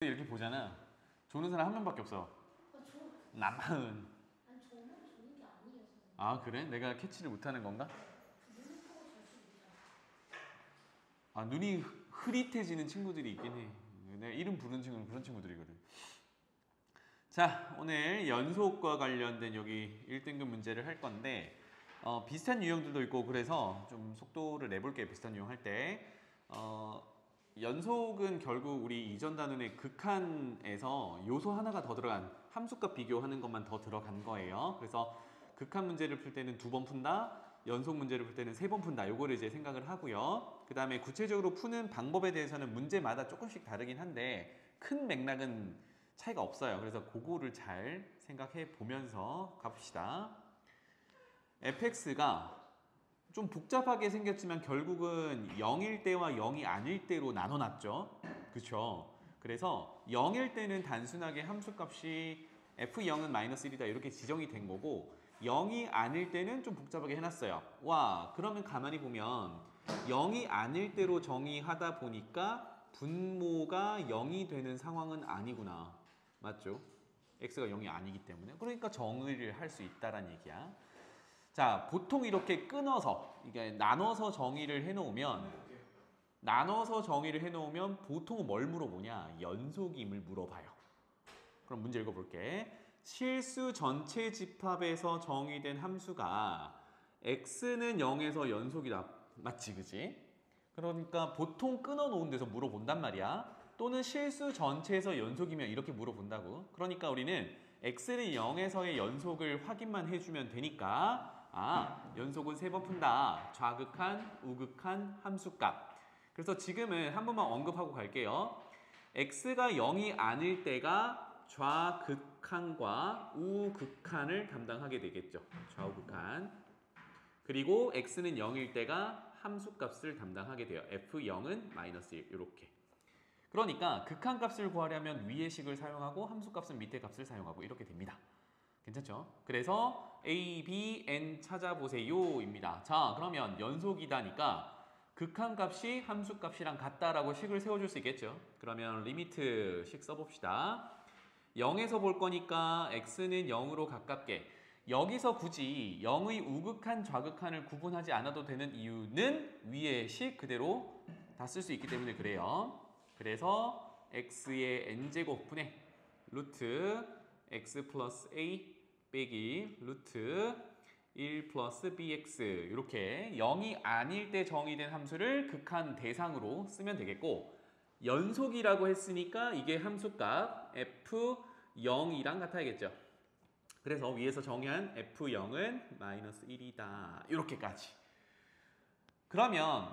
이렇게 보잖아. 조는 사람 한 명밖에 없어. 나만. 아니 저는 조는 게 아니에요, 선생님. 아 그래? 내가 캐치를 못하는 건가? 눈을 크고 잘수 있잖아. 아 눈이 흐릿해지는 친구들이 있긴 해. 내가 이름 부르는 친구는 그런 친구들이거든. 자, 오늘 연속과 관련된 여기 1등급 문제를 할 건데 비슷한 유형들도 있고 그래서 좀 속도를 내볼게요. 비슷한 유형 할 때. 연속은 결국 우리 이전 단원의 극한에서 요소 하나가 더 들어간 함수값 비교하는 것만 더 들어간 거예요. 그래서 극한 문제를 풀 때는 2번 푼다. 연속 문제를 풀 때는 3번 푼다. 요거를 이제 생각을 하고요. 그 다음에 구체적으로 푸는 방법에 대해서는 문제마다 조금씩 다르긴 한데 큰 맥락은 차이가 없어요. 그래서 그거를 잘 생각해 보면서 갑시다. fx가 좀 복잡하게 생겼지만 결국은 0일 때와 0이 아닐 때로 나눠놨죠. 그렇죠? 그래서 0일 때는 단순하게 함수값이 f0은 마이너스 1이다 이렇게 지정이 된 거고 0이 아닐 때는 좀 복잡하게 해놨어요. 와, 그러면 가만히 보면 0이 아닐 때로 정의하다 보니까 분모가 0이 되는 상황은 아니구나. 맞죠? x가 0이 아니기 때문에. 그러니까 정의를 할 수 있다는 얘기야. 자, 보통 이렇게 끊어서, 이게 나눠서 정의를 해놓으면 보통 뭘 물어보냐? 연속임을 물어봐요. 그럼 문제 읽어볼게. 실수 전체 집합에서 정의된 함수가 x는 0에서 연속이다. 맞지, 그지? 그러니까 보통 끊어놓은 데서 물어본단 말이야. 또는 실수 전체에서 연속이면 이렇게 물어본다고. 그러니까 우리는 x는 0에서의 연속을 확인만 해주면 되니까 연속은 3번 푼다. 좌극한, 우극한, 함수값. 그래서 지금은 한 번만 언급하고 갈게요. x가 0이 아닐 때가 좌극한과 우극한을 담당하게 되겠죠. 좌우극한. 그리고 x는 0일 때가 함수값을 담당하게 돼요. f0은 마이너스 1 이렇게. 그러니까 극한값을 구하려면 위의 식을 사용하고 함수값은 밑의 값을 사용하고 이렇게 됩니다. 괜찮죠? 그래서 A, B, N 찾아보세요 입니다. 자, 그러면 연속이다니까 극한값이 함수값이랑 같다라고 식을 세워줄 수 있겠죠? 그러면 리미트 식 써봅시다. 0에서 볼 거니까 x는 0으로 가깝게 여기서 굳이 0의 우극한, 좌극한을 구분하지 않아도 되는 이유는 위의 식 그대로 다 쓸 수 있기 때문에 그래요. 그래서 x의 n제곱분의 루트 x 플러스 a 빼기 루트 1 플러스 bx 이렇게 0이 아닐 때 정의된 함수를 극한 대상으로 쓰면 되겠고 연속이라고 했으니까 이게 함수값 f0이랑 같아야겠죠. 그래서 위에서 정의한 f0은 마이너스 1이다. 이렇게까지. 그러면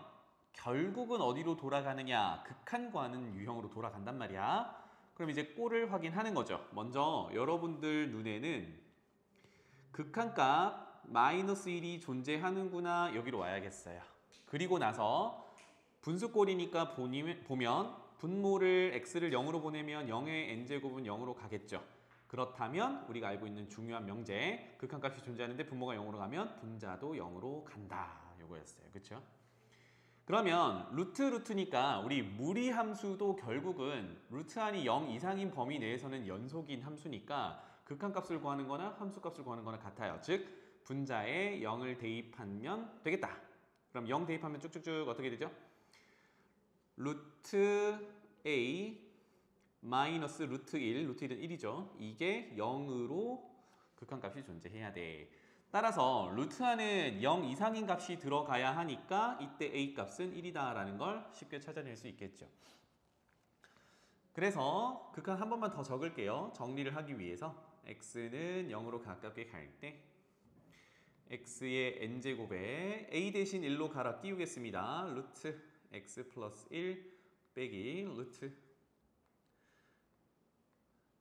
결국은 어디로 돌아가느냐? 극한과는 유형으로 돌아간단 말이야. 그럼 이제 꼴을 확인하는 거죠. 먼저 여러분들 눈에는 극한값 마이너스 1이 존재하는구나 여기로 와야겠어요. 그리고 나서 분수꼴이니까 보면 분모를 x를 0으로 보내면 0의 n제곱은 0으로 가겠죠. 그렇다면 우리가 알고 있는 중요한 명제 극한값이 존재하는데 분모가 0으로 가면 분자도 0으로 간다. 요거였어요. 그렇죠? 그러면 루트니까 우리 무리함수도 결국은 루트 안이 0 이상인 범위 내에서는 연속인 함수니까 극한값을 구하는 거나 함수값을 구하는 거나 같아요. 즉 분자에 0을 대입하면 되겠다. 그럼 0 대입하면 쭉쭉쭉 어떻게 되죠? 루트 a 마이너스 루트 1, 루트 1은 1이죠. 이게 0으로 극한값이 존재해야 돼. 따라서 루트 안에 0 이상인 값이 들어가야 하니까 이때 a 값은 1이다 라는 걸 쉽게 찾아낼 수 있겠죠. 그래서 극한 한 번만 더 적을게요. 정리를 하기 위해서 x는 0으로 가깝게 갈 때 x의 n제곱에 a 대신 1로 갈아 끼우겠습니다. 루트 x 플러스 1 빼기 루트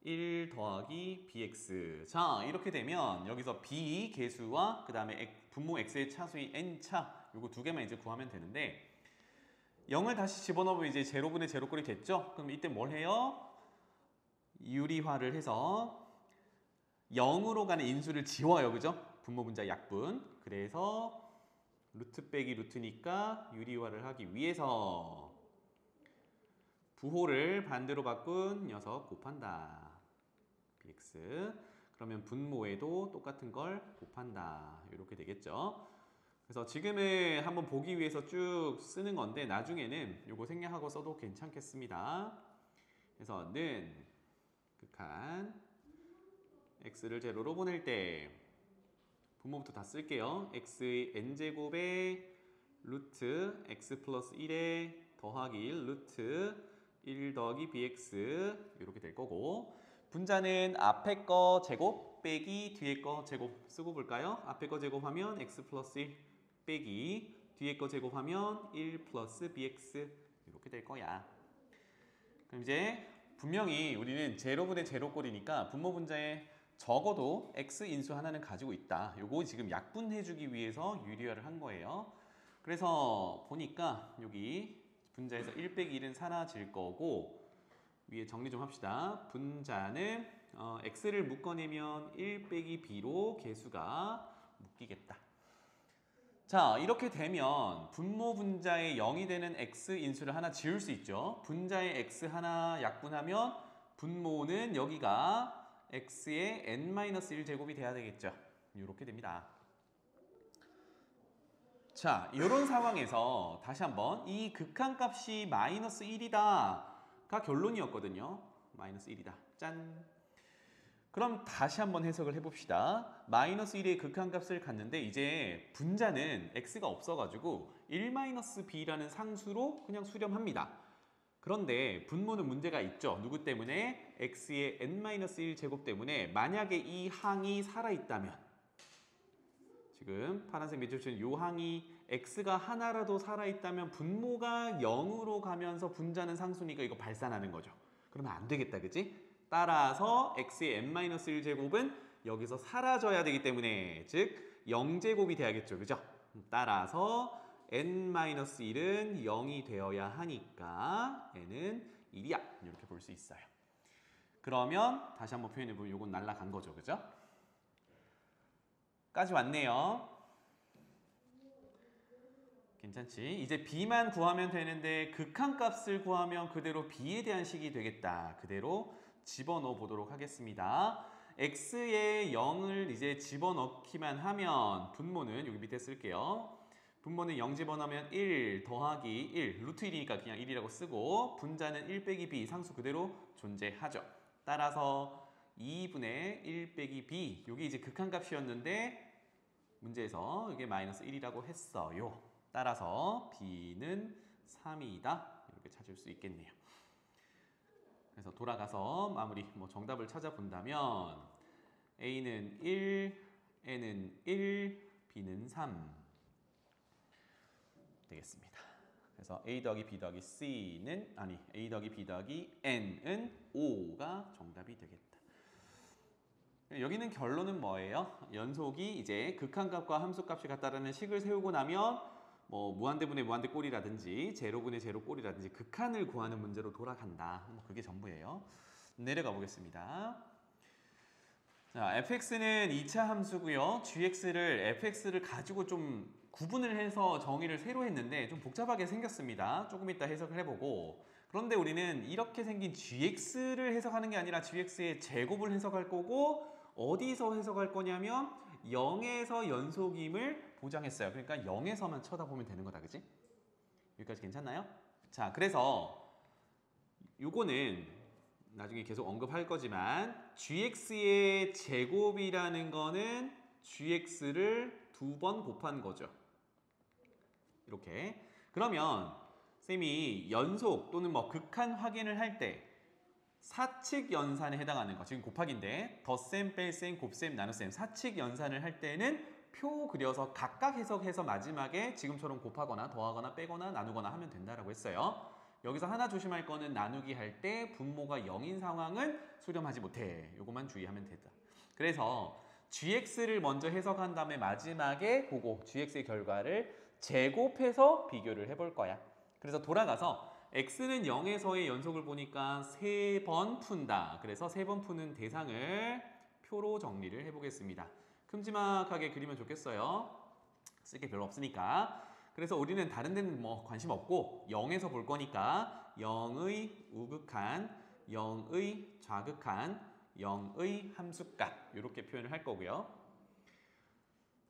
1 더하기 bx. 자, 이렇게 되면 여기서 b 개수와 그 다음에 분모 x의 차수인 n차 요거 두 개만 이제 구하면 되는데 0을 다시 집어넣으면 이제 제로분의 제로꼴이 됐죠? 그럼 이때 뭘 해요? 유리화를 해서 0으로 가는 인수를 지워요. 그죠? 분모 분자 약분. 그래서 루트 빼기 루트니까 유리화를 하기 위해서 부호를 반대로 바꾼 녀석 곱한다. bx. 그러면 분모에도 똑같은 걸 곱한다. 이렇게 되겠죠. 그래서 지금은 한번 보기 위해서 쭉 쓰는 건데 나중에는 이거 생략하고 써도 괜찮겠습니다. 그래서 는 극한 x를 제로로 보낼 때 분모부터 다 쓸게요. x의 n제곱에 루트 x 플러스 1에 더하기 1 루트 1 더하기 bx 이렇게 될 거고 분자는 앞에 거 제곱 빼기 뒤에 거 제곱 쓰고 볼까요? 앞에 거 제곱하면 x 플러스 1 빼기 뒤에 거 제곱하면 1 플러스 bx 이렇게 될 거야. 그럼 이제 분명히 우리는 제로분의 제로꼴이니까 분모 분자에 적어도 x 인수 하나는 가지고 있다. 요거 지금 약분해주기 위해서 유리화를 한 거예요. 그래서 보니까 여기 분자에서 1 빼기 1은 사라질 거고 위에 정리 좀 합시다. 분자는 x를 묶어내면 1 빼기 b로 개수가 묶이겠다. 자, 이렇게 되면 분모 분자에 0이 되는 x 인수를 하나 지울 수 있죠. 분자에 x 하나 약분하면 분모는 여기가 x의 n-1 제곱이 돼야 되겠죠. 이렇게 됩니다. 자, 이런 상황에서 다시 한번 이 극한값이 마이너스 1이다가 결론이었거든요. 마이너스 1이다. 짠. 그럼 다시 한번 해석을 해봅시다. 마이너스 1의 극한값을 갖는데 이제 분자는 x가 없어가지고 1-b라는 상수로 그냥 수렴합니다. 그런데 분모는 문제가 있죠. 누구 때문에? x의 n-1 제곱 때문에 만약에 이 항이 살아있다면 지금 파란색 밑줄 치는 이 항이 x가 하나라도 살아있다면 분모가 0으로 가면서 분자는 상수니까 이거 발산하는 거죠. 그러면 안 되겠다, 그치? 따라서 x의 n-1 제곱은 여기서 사라져야 되기 때문에 즉 0제곱이 돼야겠죠. 그죠? 따라서 n-1은 0이 되어야 하니까 n은 1이야. 이렇게 볼 수 있어요. 그러면 다시 한번 표현해보면 이건 날라간 거죠. 그죠? 까지 왔네요. 괜찮지? 이제 b만 구하면 되는데 극한값을 구하면 그대로 b에 대한 식이 되겠다. 그대로 집어넣어 보도록 하겠습니다. x에 0을 이제 집어넣기만 하면 분모는 여기 밑에 쓸게요. 분모는 0 집어넣으면 1 더하기 1 루트 1이니까 그냥 1이라고 쓰고 분자는 1 빼기 b 상수 그대로 존재하죠. 따라서 2분의 1 빼기 b 이게 이제 극한값이었는데 문제에서 이게 마이너스 1이라고 했어요. 따라서 b는 3이다. 이렇게 찾을 수 있겠네요. 그래서 돌아가서 마무리 정답을 찾아본다면 a는 1, n은 1, b는 3 되겠습니다. 그래서 a 더하기 b 더하기 c는 a 더하기 b 더하기 n은 5가 정답이 되겠다. 여기는 결론은 뭐예요? 연속이 이제 극한값과 함수값이 같다라는 식을 세우고 나면 무한대분의 무한대꼴이라든지 제로분의 제로꼴이라든지 극한을 구하는 문제로 돌아간다. 그게 전부예요. 내려가 보겠습니다. 자, fx는 2차 함수고요. gx를 fx를 가지고 좀 구분을 해서 정의를 새로 했는데 좀 복잡하게 생겼습니다. 조금 이따 해석을 해보고 그런데 우리는 이렇게 생긴 gx를 해석하는 게 아니라 gx의 제곱을 해석할 거고 어디서 해석할 거냐면 0에서 연속임을 보장했어요. 그러니까 0에서만 쳐다보면 되는 거다. 그치? 여기까지 괜찮나요? 자, 그래서 요거는 나중에 계속 언급할 거지만 gx의 제곱이라는 거는 gx를 2번 곱한 거죠. 이렇게. 그러면 쌤이 연속 또는 극한 확인을 할 때 사칙 연산에 해당하는 거 지금 곱하기인데 덧셈, 뺄셈, 곱셈, 나눗셈 사칙 연산을 할 때는 표 그려서 각각 해석해서 마지막에 지금처럼 곱하거나 더하거나 빼거나 나누거나 하면 된다라고 했어요. 여기서 하나 조심할 거는 나누기 할 때 분모가 0인 상황은 수렴하지 못해. 요것만 주의하면 된다. 그래서 gx를 먼저 해석한 다음에 마지막에 그거 gx의 결과를 제곱해서 비교를 해볼 거야. 그래서 돌아가서 x는 0에서의 연속을 보니까 3번 푼다. 그래서 3번 푸는 대상을 표로 정리를 해보겠습니다. 큼지막하게 그리면 좋겠어요. 쓸 게 별로 없으니까. 그래서 우리는 다른 데는 관심 없고 0에서 볼 거니까 0의 우극한, 0의 좌극한, 0의 함수값 이렇게 표현을 할 거고요.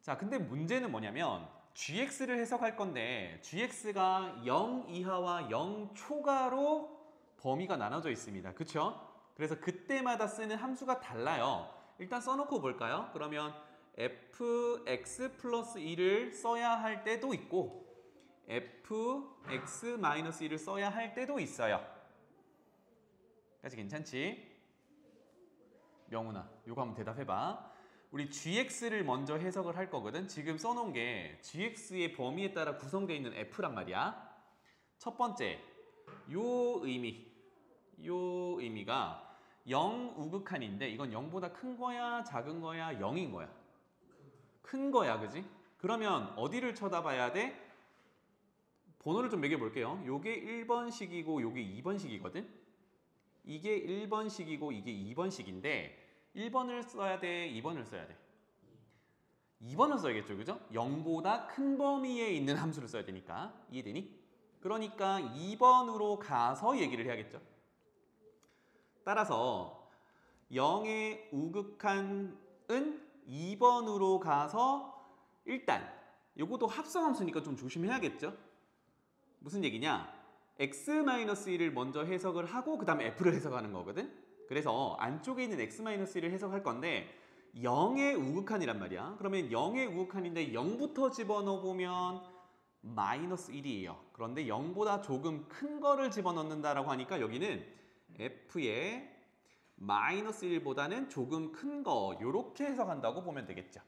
자, 근데 문제는 뭐냐면 gx를 해석할 건데 gx가 0 이하와 0 초과로 범위가 나눠져 있습니다. 그쵸? 그래서 그때마다 쓰는 함수가 달라요. 일단 써놓고 볼까요? 그러면 fx 플러스 1을 써야 할 때도 있고 fx 마이너스 1을 써야 할 때도 있어요. 까지 괜찮지? 명훈아, 요거 한번 대답해봐. 우리 gx를 먼저 해석을 할 거거든. 지금 써놓은 게 gx의 범위에 따라 구성되어 있는 f란 말이야. 첫 번째, 요 의미가 0 우극한인데 이건 0보다 큰 거야, 작은 거야, 0인 거야? 큰 거야, 그지? 그러면 어디를 쳐다봐야 돼? 번호를 좀 매겨볼게요. 요게 1번식이고 요게 2번식이거든? 이게 1번식이고 이게 2번식인데 1번을 써야 돼, 2번을 써야 돼? 2번을 써야겠죠, 그죠? 0보다 큰 범위에 있는 함수를 써야 되니까. 이해되니? 그러니까 2번으로 가서 얘기를 해야겠죠. 따라서 0의 우극한은 2번으로 가서 일단 요것도 합성함수니까 좀 조심해야겠죠. 무슨 얘기냐? x-1을 먼저 해석을 하고 그 다음에 f를 해석하는 거거든. 그래서 안쪽에 있는 x-1을 해석할 건데 0의 우극한이란 말이야. 그러면 0의 우극한인데 0부터 집어넣어보면 마이너스 1이에요. 그런데 0보다 조금 큰 거를 집어넣는다라고 하니까 여기는 f의 마이너스 1보다는 조금 큰 거 이렇게 해석한다고 보면 되겠죠.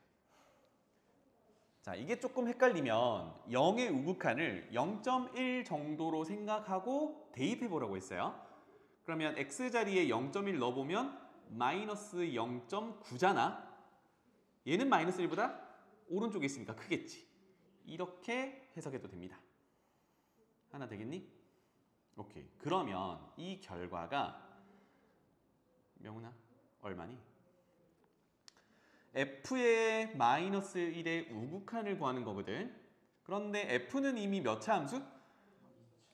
자, 이게 조금 헷갈리면 0의 우극한을 0.1 정도로 생각하고 대입해 보라고 했어요. 그러면 x자리에 0.1 넣어보면 마이너스 0.9잖아. 얘는 마이너스 1보다 오른쪽에 있으니까 크겠지. 이렇게 해석해도 됩니다. 하나 되겠니? 오케이. 그러면 이 결과가 명훈아 얼마니? f의 마이너스 1의 우극한을 구하는 거거든. 그런데 f는 이미 몇 차 함수?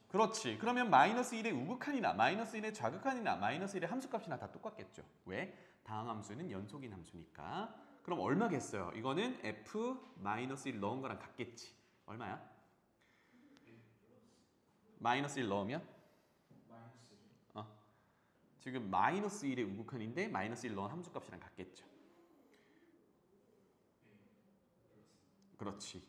그렇지. 그러면 마이너스 1의 우극한이나 마이너스 1의 좌극한이나 마이너스 1의 함수값이나 다 똑같겠죠. 왜? 다음 함수는 연속인 함수니까. 그럼 얼마겠어요? 이거는 f 마이너스 1 넣은 거랑 같겠지. 얼마야? 마이너스 1 넣으면? 지금 마이너스 1의 우극한인데 마이너스 1 넣은 함수값이랑 같겠죠. 그렇지.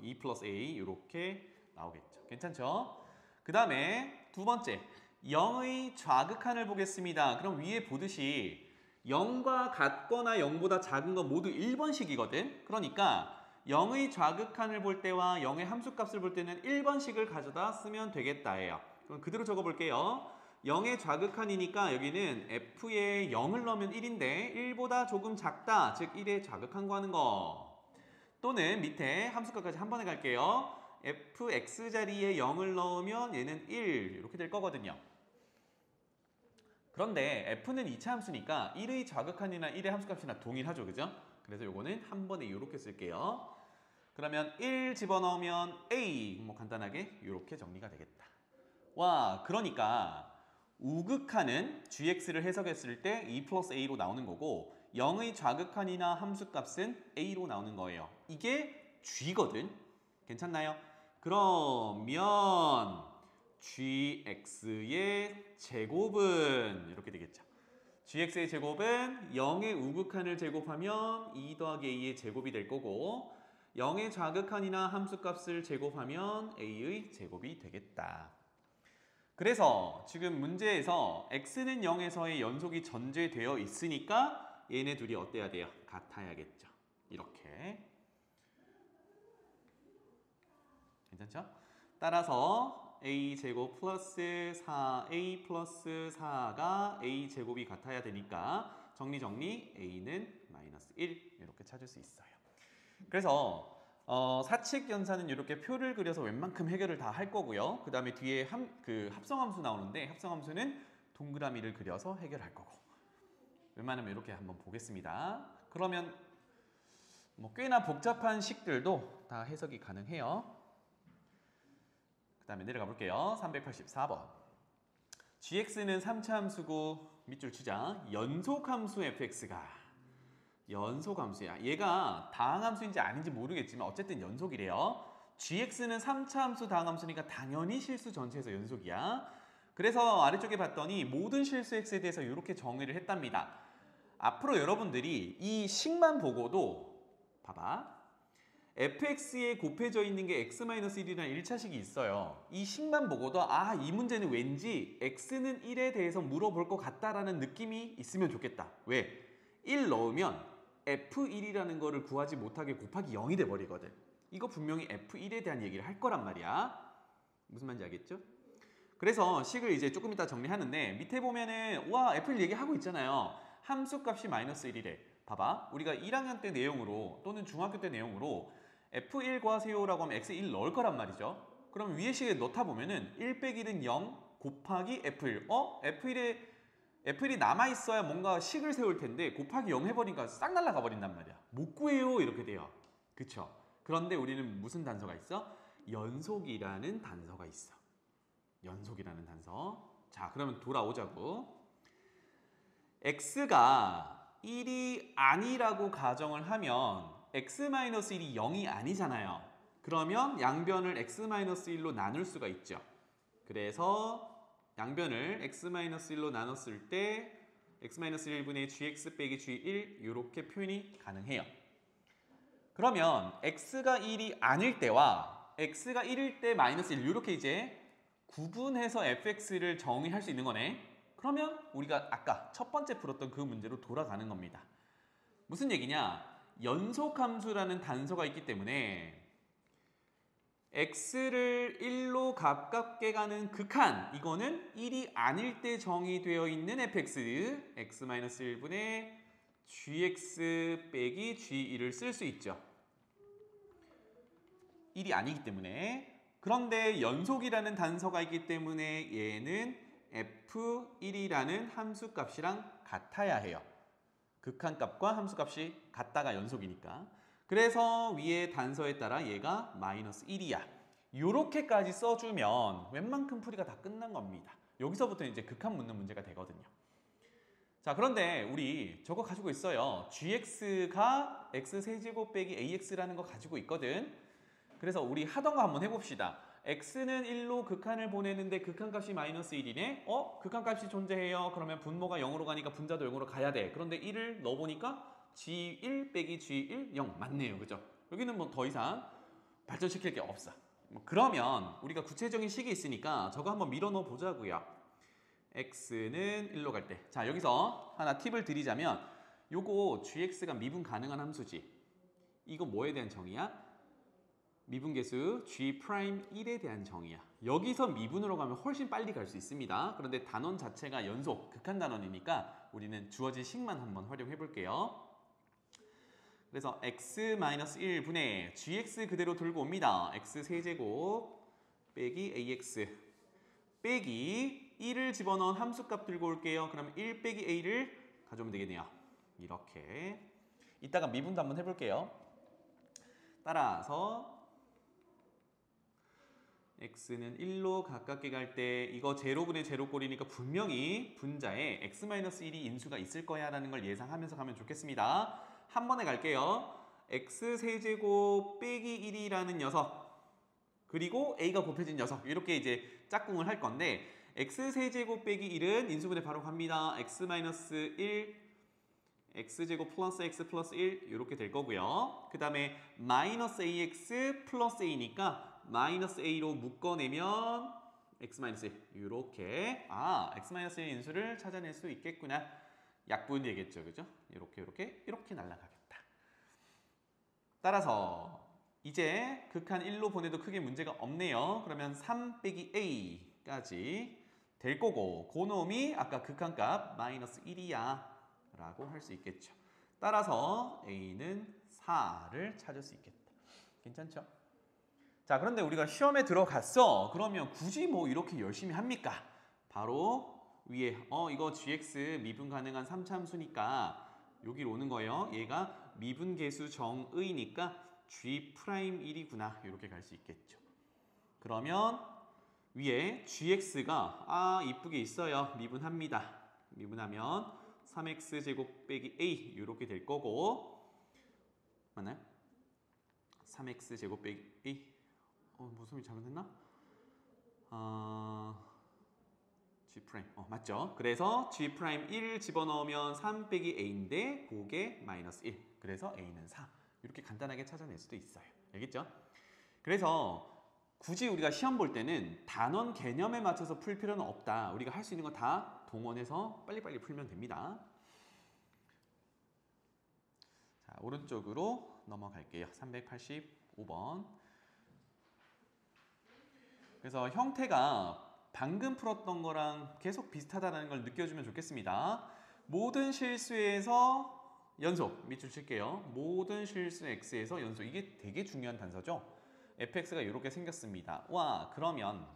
2 플러스 a 이렇게 나오겠죠. 괜찮죠? 그 다음에 두 번째 0의 좌극한을 보겠습니다. 그럼 위에 보듯이 0과 같거나 0보다 작은 건 모두 1번식이거든. 그러니까 0의 좌극한을 볼 때와 0의 함수값을 볼 때는 1번식을 가져다 쓰면 되겠다예요. 그럼 그대로 적어볼게요. 0의 좌극한이니까 여기는 f에 0을 넣으면 1인데 1보다 조금 작다. 즉 1의 좌극한 구하는 거. 또는 밑에 함수값까지 한 번에 갈게요. fx자리에 0을 넣으면 얘는 1 이렇게 될 거거든요. 그런데 f는 2차 함수니까 1의 좌극한이나 1의 함수값이나 동일하죠. 그죠? 그래서 요거는 한 번에 이렇게 쓸게요. 그러면 1 집어넣으면 a 뭐 간단하게 이렇게 정리가 되겠다. 와, 그러니까 우극한은 gx를 해석했을 때 2 플러스 a로 나오는 거고 0의 좌극한이나 함수값은 a로 나오는 거예요. 이게 g거든. 괜찮나요? 그러면 gx의 제곱은 이렇게 되겠죠. gx의 제곱은 0의 우극한을 제곱하면 2 더하기 a의 제곱이 될 거고 0의 좌극한이나 함수값을 제곱하면 a의 제곱이 되겠다. 그래서 지금 문제에서 x는 0에서의 연속이 전제되어 있으니까 얘네 둘이 어때야 돼요? 같아야겠죠. 이렇게. 괜찮죠? 따라서 a제곱 플러스 4a 플러스 4가 a제곱이 같아야 되니까 정리 아는 마이너스 1 이렇게 찾을 수 있어요. 그래서 사칙 연산은 이렇게 표를 그려서 웬만큼 해결을 다 할 거고요. 그 다음에 뒤에 합성함수 나오는데 합성함수는 동그라미를 그려서 해결할 거고. 웬만하면 이렇게 한번 보겠습니다. 그러면 뭐 꽤나 복잡한 식들도 다 해석이 가능해요. 그 다음에 내려가 볼게요. 384번. gx는 3차 함수고 밑줄 치자. 연속함수 fx가 연속함수야. 얘가 다항함수인지 아닌지 모르겠지만 어쨌든 연속이래요. gx는 3차 함수 다항함수니까 당연히 실수 전체에서 연속이야. 그래서 아래쪽에 봤더니 모든 실수 x에 대해서 이렇게 정의를 했답니다. 앞으로 여러분들이 이 식만 보고도 봐봐. fx에 곱해져 있는 게 x-1이라는 1차식이 있어요. 이 식만 보고도 아, 이 문제는 왠지 x는 1에 대해서 물어볼 것 같다라는 느낌이 있으면 좋겠다. 왜? 1 넣으면 f1이라는 거를 구하지 못하게 곱하기 0이 돼버리거든. 이거 분명히 f1에 대한 얘기를 할 거란 말이야. 무슨 말인지 알겠죠? 그래서 식을 이제 조금 이따 정리하는데 밑에 보면은 와, f1 얘기하고 있잖아요. 함수값이 -1이래. 봐봐. 우리가 1학년 때 내용으로 또는 중학교 때 내용으로 f1 구하세요라고 하면 x1 넣을 거란 말이죠. 그럼 위에 식에 넣다 보면은 1 빼기 1은 0 곱하기 f1. f1이 남아있어야 뭔가 식을 세울 텐데 곱하기 0 해버리니까 싹 날아가 버린단 말이야. 못 구해요 이렇게 돼요. 그쵸? 그런데 우리는 무슨 단서가 있어? 연속이라는 단서가 있어. 연속이라는 단서. 자, 그러면 돌아오자고. x가 1이 아니라고 가정을 하면 x-1이 0이 아니잖아요. 그러면 양변을 x-1로 나눌 수가 있죠. 그래서 양변을 x-1로 나눴을 때 x-1분의 gx 빼기 g1 이렇게 표현이 가능해요. 그러면 x가 1이 아닐 때와 x가 1일 때 -1 이렇게 이제 구분해서 fx를 정의할 수 있는 거네. 그러면 우리가 아까 첫 번째 풀었던 그 문제로 돌아가는 겁니다. 무슨 얘기냐? 연속함수라는 단서가 있기 때문에 x를 1로 가깝게 가는 극한, 이거는 1이 아닐 때 정의되어 있는 fx, x-1분의 gx 빼기 g1을 쓸 수 있죠. 1이 아니기 때문에. 그런데 연속이라는 단서가 있기 때문에 얘는 f1이라는 함수값이랑 같아야 해요. 극한값과 함수값이 같다가 연속이니까. 그래서 위에 단서에 따라 얘가 -1이야. 요렇게까지 써주면 웬만큼 풀이가 다 끝난 겁니다. 여기서부터 이제 극한 묻는 문제가 되거든요. 자, 그런데 우리 저거 가지고 있어요. gx가 x세제곱 빼기 ax라는 거 가지고 있거든. 그래서 우리 하던 거 한번 해봅시다. x는 1로 극한을 보내는데 극한값이 -1이네? 극한값이 존재해요. 그러면 분모가 0으로 가니까 분자도 0으로 가야 돼. 그런데 1을 넣어보니까 g1 빼기 g1 0 맞네요. 그죠? 여기는 뭐 더 이상 발전시킬 게 없어. 그러면 우리가 구체적인 식이 있으니까 저거 한번 밀어 넣어 보자고요. x는 1로 갈 때. 자, 여기서 하나 팁을 드리자면 요거 gx가 미분 가능한 함수지. 이거 뭐에 대한 정의야? 미분계수 G'1에 대한 정의야. 여기서 미분으로 가면 훨씬 빨리 갈 수 있습니다. 그런데 단원 자체가 연속, 극한 단원이니까 우리는 주어진 식만 한번 활용해 볼게요. 그래서 x-1분의 gx 그대로 들고 옵니다. x세제곱 빼기 ax 빼기 1을 집어넣은 함수값 들고 올게요. 그럼 1 빼기 a를 가져오면 되겠네요. 이렇게. 이따가 미분도 한번 해볼게요. 따라서 x는 1로 가깝게 갈 때 이거 제로분의 제로꼴이니까 분명히 분자에 x-1이 인수가 있을 거야 라는 걸 예상하면서 가면 좋겠습니다. 한 번에 갈게요. x세제곱 빼기 1이라는 녀석 그리고 a가 곱해진 녀석 이렇게 이제 짝꿍을 할 건데 x세제곱 빼기 1은 인수분해 바로 갑니다. x-1 x제곱 플러스 x 플러스 1 이렇게 될 거고요. 그 다음에 마이너스 ax 플러스 a니까 마이너스 a로 묶어내면 x-1 이렇게 x-1 인수를 찾아낼 수 있겠구나. 약분 되겠죠. 그죠? 이렇게 날아가겠다. 따라서 이제 극한 1로 보내도 크게 문제가 없네요. 그러면 3 빼기 a까지 될 거고 그 놈이 아까 극한값 마이너스 1이야 라고 할 수 있겠죠. 따라서 a는 4를 찾을 수 있겠다. 괜찮죠? 자, 그런데 우리가 시험에 들어갔어. 그러면 굳이 뭐 이렇게 열심히 합니까? 바로 위에 이거 gx 미분 가능한 3차 함수니까 여기로 오는 거예요. 얘가 미분계수 정의니까 g'1이구나. 이렇게 갈 수 있겠죠. 그러면 위에 gx가 이쁘게 있어요. 미분합니다. 미분하면 3x제곱 빼기 a 이렇게 될 거고 맞나요? 3x제곱 빼기 a 모습이 잘못했나? G 프라임 맞죠? 그래서 G 프라임 1 집어넣으면 3 빼기 a인데 그게 마이너스 1 그래서 a는 4 이렇게 간단하게 찾아낼 수도 있어요. 알겠죠? 그래서 굳이 우리가 시험 볼 때는 단원 개념에 맞춰서 풀 필요는 없다. 우리가 할 수 있는 거 다 동원해서 빨리빨리 풀면 됩니다. 자, 오른쪽으로 넘어갈게요. 385번. 그래서 형태가 방금 풀었던 거랑 계속 비슷하다는 걸 느껴주면 좋겠습니다. 모든 실수에서 연속, 밑줄 칠게요. 모든 실수 x에서 연속. 이게 되게 중요한 단서죠. fx가 이렇게 생겼습니다. 와, 그러면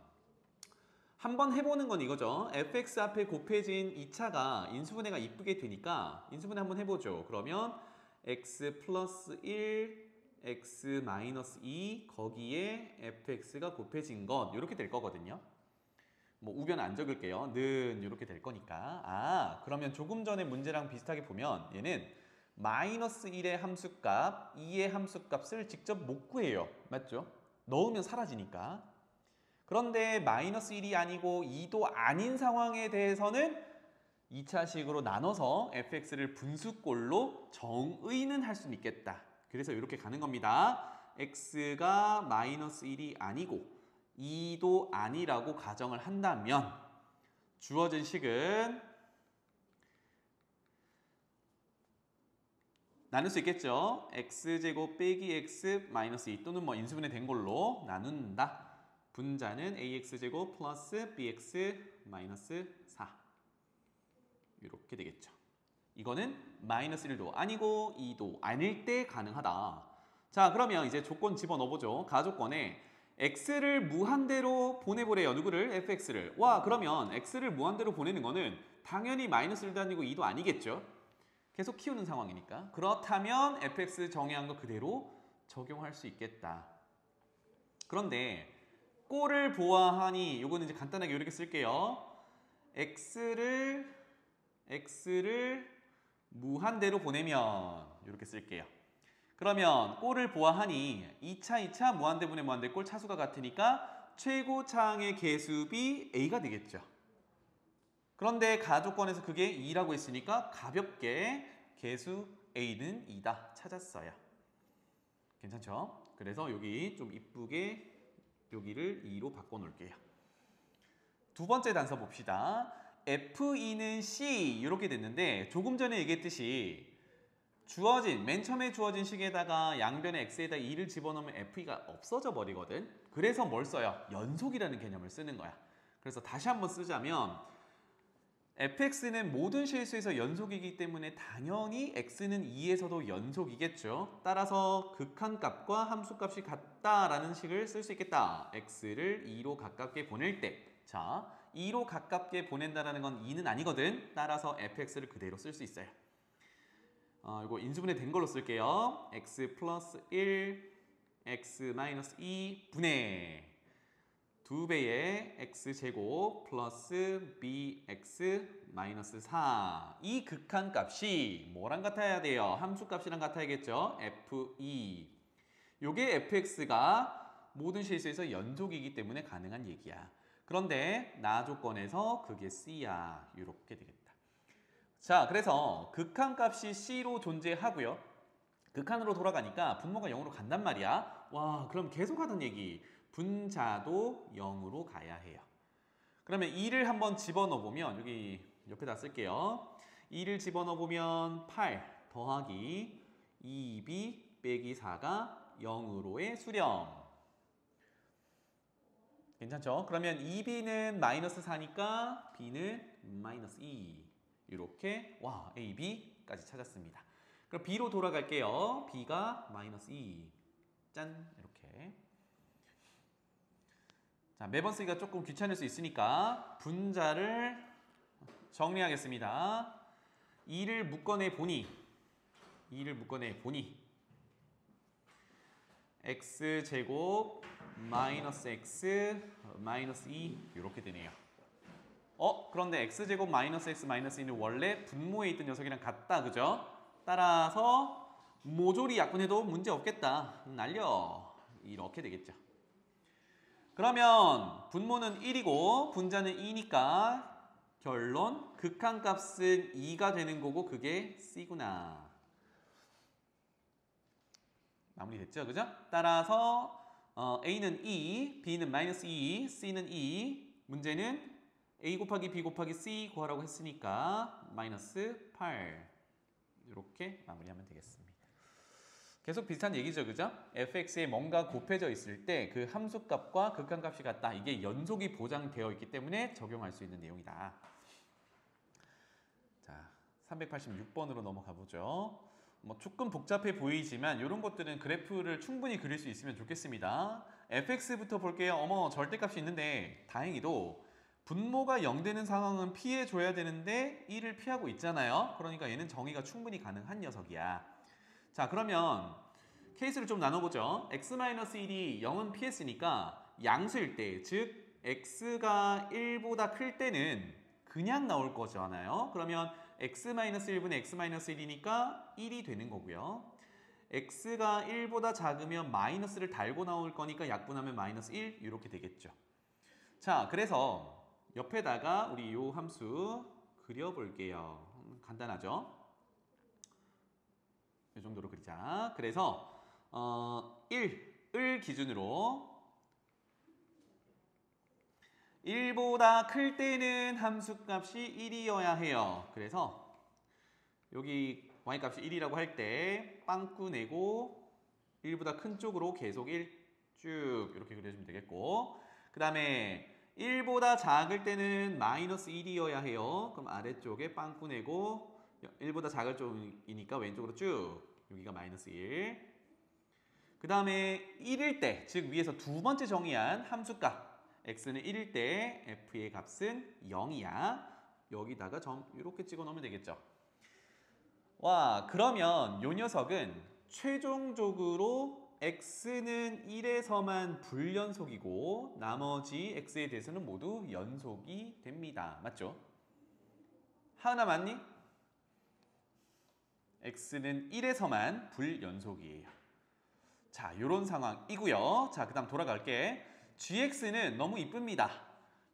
한번 해보는 건 이거죠. fx 앞에 곱해진 2차가 인수분해가 이쁘게 되니까 인수분해 한번 해보죠. 그러면 x 플러스 1, x 마이너스 2 거기에 fx가 곱해진 것 이렇게 될 거거든요. 뭐 우변 안 적을게요. 는 이렇게 될 거니까. 그러면 조금 전에 문제랑 비슷하게 보면 얘는 마이너스 1의 함수값, 2의 함수값을 직접 못 구해요. 맞죠? 넣으면 사라지니까. 그런데 마이너스 1이 아니고 2도 아닌 상황에 대해서는 2차식으로 나눠서 fx를 분수꼴로 정의는 할 수는 있겠다. 그래서 이렇게 가는 겁니다. x가 마이너스 1이 아니고 2도 아니라고 가정을 한다면 주어진 식은 나눌 수 있겠죠. x제곱 빼기 x 마이너스 2 또는 뭐 인수분해 된 걸로 나눈다. 분자는 ax제곱 플러스 bx 마이너스 4 이렇게 되겠죠. 이거는 마이너스 1도 아니고 2도 아닐 때 가능하다. 자, 그러면 이제 조건 집어넣어보죠. 가조건에 x를 무한대로 보내보래요. 누구를? fx를. 와, 그러면 x를 무한대로 보내는 거는 당연히 마이너스 1도 아니고 2도 아니겠죠. 계속 키우는 상황이니까. 그렇다면 fx 정의한 거 그대로 적용할 수 있겠다. 그런데 꼴을 보아하니 이거는 이제 간단하게 이렇게 쓸게요. x를 무한대로 보내면 이렇게 쓸게요. 그러면 꼴을 보아하니 2차 무한대 분의 무한대 꼴 차수가 같으니까 최고차항의 개수비 a가 되겠죠. 그런데 가조건에서 그게 2라고 했으니까 가볍게 개수 a는 2다 찾았어요. 괜찮죠? 그래서 여기 좀 이쁘게 여기를 2로 바꿔놓을게요. 두 번째 단서 봅시다. F2는 C 이렇게 됐는데 조금 전에 얘기했듯이 맨 처음에 주어진 식에다가 양변의 x에다 2를 집어넣으면 F2가 없어져 버리거든. 그래서 뭘 써요? 연속이라는 개념을 쓰는 거야. 그래서 다시 한번 쓰자면 fx는 모든 실수에서 연속이기 때문에 당연히 x는 2에서도 연속이겠죠. 따라서 극한값과 함수값이 같다라는 식을 쓸 수 있겠다. x를 2로 가깝게 보낼 때. 자, 2로 가깝게 보낸다는 건 2는 아니거든. 따라서 fx를 그대로 쓸 수 있어요. 이거 인수분해 된 걸로 쓸게요. x 플러스 1, x 마이너스 2 분의 2배의 x제곱 플러스 bx 마이너스 4. 이 극한값이 뭐랑 같아야 돼요? 함수값이랑 같아야겠죠? f2. 요게 fx가 모든 실수에서 연속이기 때문에 가능한 얘기야. 그런데 나 조건에서 그게 c야. 이렇게 되겠다. 자, 그래서 극한값이 c로 존재하고요. 극한으로 돌아가니까 분모가 0으로 간단 말이야. 와, 그럼 계속 하던 얘기. 분자도 0으로 가야 해요. 그러면 2를 한번 집어넣어보면 여기 옆에다 쓸게요. 2를 집어넣어보면 8 더하기 2b 빼기 4가 0으로의 수렴. 괜찮죠? 그러면 2b는 마이너스 4니까 b는 마이너스 2. 이렇게 와 a, b까지 찾았습니다. 그럼 b로 돌아갈게요. b가 마이너스 2. 짠 이렇게. 자, 매번 쓰기가 조금 귀찮을 수 있으니까 분자를 정리하겠습니다. 2를 묶어내 보니 x제곱 마이너스 x 마이너스 2 이렇게 되네요. 그런데 x제곱 마이너스 x 마이너스 2는 원래 분모에 있던 녀석이랑 같다, 그죠? 따라서 모조리 약분해도 문제 없겠다. 날려. 이렇게 되겠죠. 그러면 분모는 1이고 분자는 2니까 결론 극한값은 2가 되는 거고 그게 C구나. 마무리됐죠, 그죠? 따라서 A는 2, B는 마이너스 2, C는 2. 문제는 A 곱하기 B 곱하기 C 구하라고 했으니까 마이너스 8. 이렇게 마무리하면 되겠습니다. 계속 비슷한 얘기죠, 그죠? fx에 뭔가 곱해져 있을 때 그 함수값과 극한값이 같다. 이게 연속이 보장되어 있기 때문에 적용할 수 있는 내용이다. 자, 386번으로 넘어가 보죠. 뭐 조금 복잡해 보이지만 이런 것들은 그래프를 충분히 그릴 수 있으면 좋겠습니다. fx부터 볼게요. 어머, 절대값이 있는데 다행히도 분모가 0 되는 상황은 피해줘야 되는데 1을 피하고 있잖아요. 그러니까 얘는 정의가 충분히 가능한 녀석이야. 자, 그러면 케이스를 좀 나눠보죠. x-1이 0은 피했으니까 양수일 때, 즉 x가 1보다 클 때는 그냥 나올 거잖아요. 그러면 x-1분의 x-1이니까 1이 되는 거고요. x가 1보다 작으면 마이너스를 달고 나올 거니까 약분하면 마이너스 1 이렇게 되겠죠. 자, 그래서 옆에다가 우리 요 함수 그려볼게요. 간단하죠? 이 정도로 그리자. 그래서 1을 기준으로 1보다 클 때는 함수값이 1이어야 해요. 그래서 여기 y값이 1이라고 할 때 빵꾸 내고 1보다 큰 쪽으로 계속 1 쭉 이렇게 그려주면 되겠고, 그 다음에 1보다 작을 때는 마이너스 1이어야 해요. 그럼 아래쪽에 빵꾸 내고 1보다 작을 쪽이니까 왼쪽으로 쭉 여기가 마이너스 1. 그 다음에 1일 때, 즉 위에서 두 번째 정의한 함수값 x는 1일 때 f의 값은 0이야. 여기다가 점 이렇게 찍어 놓으면 되겠죠. 와, 그러면 요 녀석은 최종적으로 x는 1에서만 불연속이고 나머지 x에 대해서는 모두 연속이 됩니다. 맞죠? 하나 맞니? x는 1에서만 불연속이에요. 자, 요런 상황이고요. 자, 그 다음 돌아갈게. gx는 너무 이쁩니다.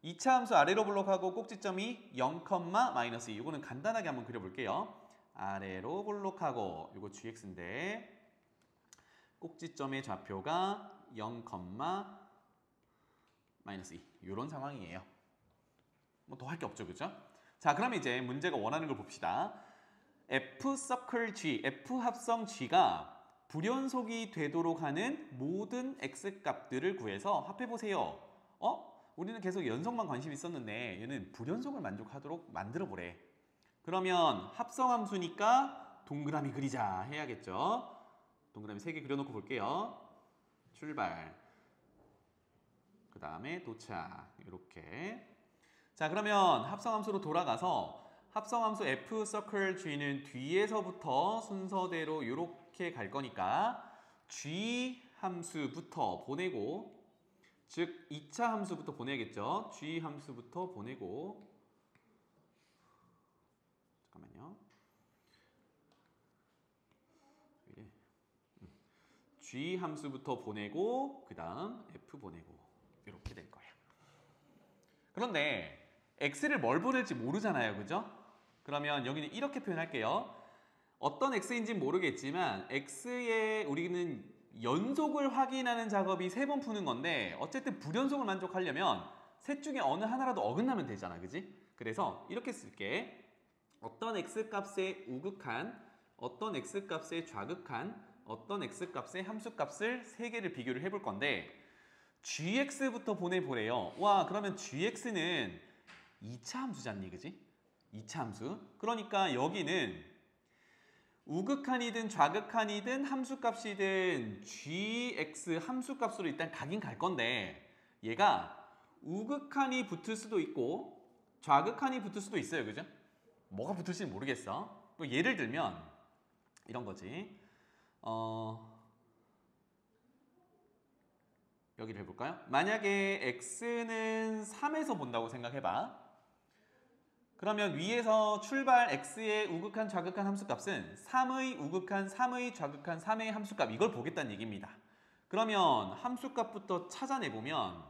2차 함수 아래로 블록하고 꼭지점이 0, 마이너스 2. 요거는 간단하게 한번 그려볼게요. 아래로 블록하고 요거 gx인데 꼭지점의 좌표가 0, 마이너스 2. 요런 상황이에요. 뭐 더 할 게 없죠, 그죠? 자, 그럼 이제 문제가 원하는 걸 봅시다. f 서클 g, f 합성 g가 불연속이 되도록 하는 모든 x 값들을 구해서 합해보세요. 우리는 계속 연속만 관심 있었는데 얘는 불연속을 만족하도록 만들어 보래. 그러면 합성함수니까 동그라미 그리자 해야겠죠. 동그라미 3개 그려놓고 볼게요. 출발. 그 다음에 도착. 이렇게. 자, 그러면 합성함수로 돌아가서 합성함수 f 서클 g는 뒤에서부터 순서대로 이렇게 갈 거니까 g 함수부터 보내고, 즉 2차 함수부터 보내야겠죠. g 함수부터 보내고, 잠깐만요. g 함수부터 보내고 그 다음 f 보내고 이렇게 될 거야. 그런데 x를 뭘 보낼지 모르잖아요, 그죠? 그러면 여기는 이렇게 표현할게요. 어떤 x인지 모르겠지만 x에 우리는 연속을 확인하는 작업이 3번 푸는 건데 어쨌든 불연속을 만족하려면 셋 중에 어느 하나라도 어긋나면 되잖아, 그지? 그래서 이렇게 쓸게. 어떤 x값의 우극한, 어떤 x값의 좌극한, 어떤 x값의 함수값을 3개를 비교를 해볼 건데 gx부터 보내보래요. 와, 그러면 gx는 2차 함수잖니, 그지? 2차 함수. 그러니까 여기는 우극한이든 좌극한이든 함수값이든 gx 함수값으로 일단 가긴 갈 건데 얘가 우극한이 붙을 수도 있고 좌극한이 붙을 수도 있어요, 그죠? 뭐가 붙을지는 모르겠어. 또 예를 들면 이런 거지. 여기를 해볼까요? 만약에 x는 3에서 본다고 생각해봐. 그러면 위에서 출발 x의 우극한 좌극한 함수값은 3의 우극한 3의 좌극한 3의 함수값 이걸 보겠다는 얘기입니다. 그러면 함수값부터 찾아내보면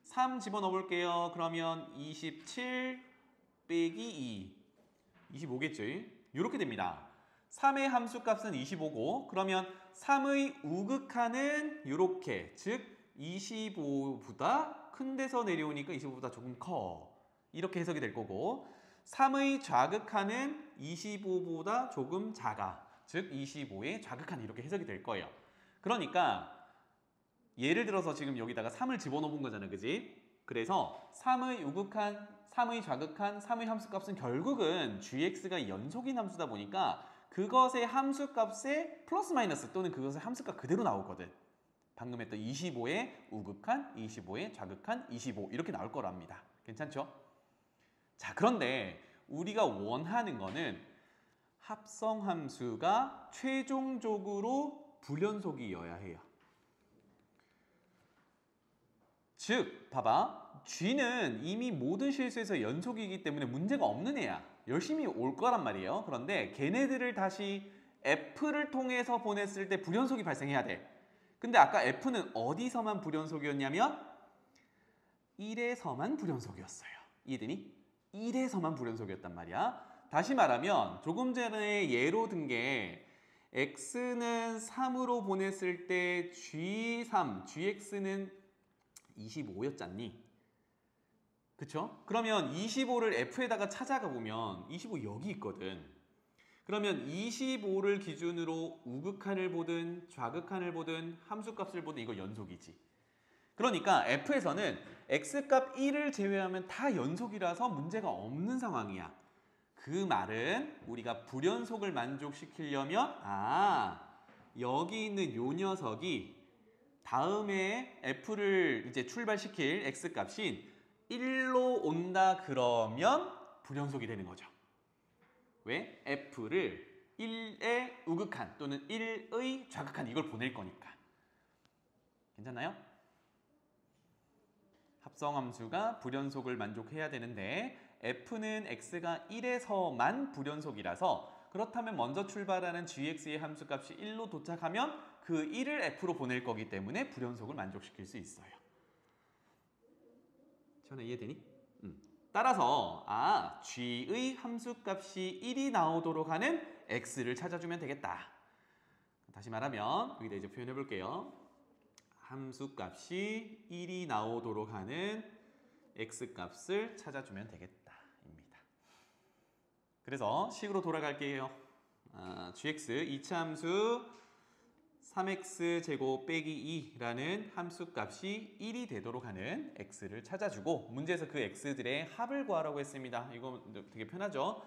3 집어넣어 볼게요. 그러면 27 빼기 2 25겠죠? 이렇게 됩니다. 3의 함수값은 25고 그러면 3의 우극한은 이렇게 즉 25보다 큰 데서 내려오니까 25보다 조금 커. 이렇게 해석이 될 거고 3의 좌극한은 25보다 조금 작아. 즉 25의 좌극한 이렇게 해석이 될 거예요. 그러니까 예를 들어서 지금 여기다가 3을 집어넣어 본 거잖아. 그지? 그래서 3의 우극한, 3의 좌극한, 3의 함수값은 결국은 gx가 연속인 함수다 보니까 그것의 함수값에 플러스 마이너스 또는 그것의 함수값 그대로 나오거든. 방금 했던 25의 우극한, 25의 좌극한, 25 이렇게 나올 거랍니다. 괜찮죠? 자, 그런데 우리가 원하는 거는 합성함수가 최종적으로 불연속이어야 해요. 즉, 봐봐. G는 이미 모든 실수에서 연속이기 때문에 문제가 없는 애야. 열심히 올 거란 말이에요. 그런데 걔네들을 다시 F를 통해서 보냈을 때 불연속이 발생해야 돼. 근데 아까 F는 어디서만 불연속이었냐면 1에서만 불연속이었어요. 이해되니? 1에서만 불연속이었단 말이야. 다시 말하면 조금 전에 예로 든 게 X는 3으로 보냈을 때 G3, GX는 25였잖니? 그쵸? 그러면 25를 F에다가 찾아가 보면 25 여기 있거든. 그러면 25를 기준으로 우극한을 보든 좌극한을 보든 함수값을 보든 이거 연속이지. 그러니까 F에서는 X값 1을 제외하면 다 연속이라서 문제가 없는 상황이야. 그 말은 우리가 불연속을 만족시키려면 여기 있는 요 녀석이 다음에 F를 이제 출발시킬 X값인 1로 온다 그러면 불연속이 되는 거죠. 왜? F를 1의 우극한 또는 1의 좌극한 이걸 보낼 거니까. 괜찮나요? 합성함수가 불연속을 만족해야 되는데 F는 X가 1에서만 불연속이라서 그렇다면 먼저 출발하는 gx의 함수값이 1로 도착하면 그 1을 F로 보낼 거기 때문에 불연속을 만족시킬 수 있어요. 지원아 이해되니? 따라서 g의 함수값이 1이 나오도록 하는 x를 찾아주면 되겠다. 다시 말하면 여기다 이제 표현해 볼게요. 함수값이 1이 나오도록 하는 x값을 찾아주면 되겠다입니다. 그래서 식으로 돌아갈게요. gx 2차 함수 3x제곱 빼기 2라는 함수값이 1이 되도록 하는 x를 찾아주고 문제에서 그 x들의 합을 구하라고 했습니다. 이거 되게 편하죠?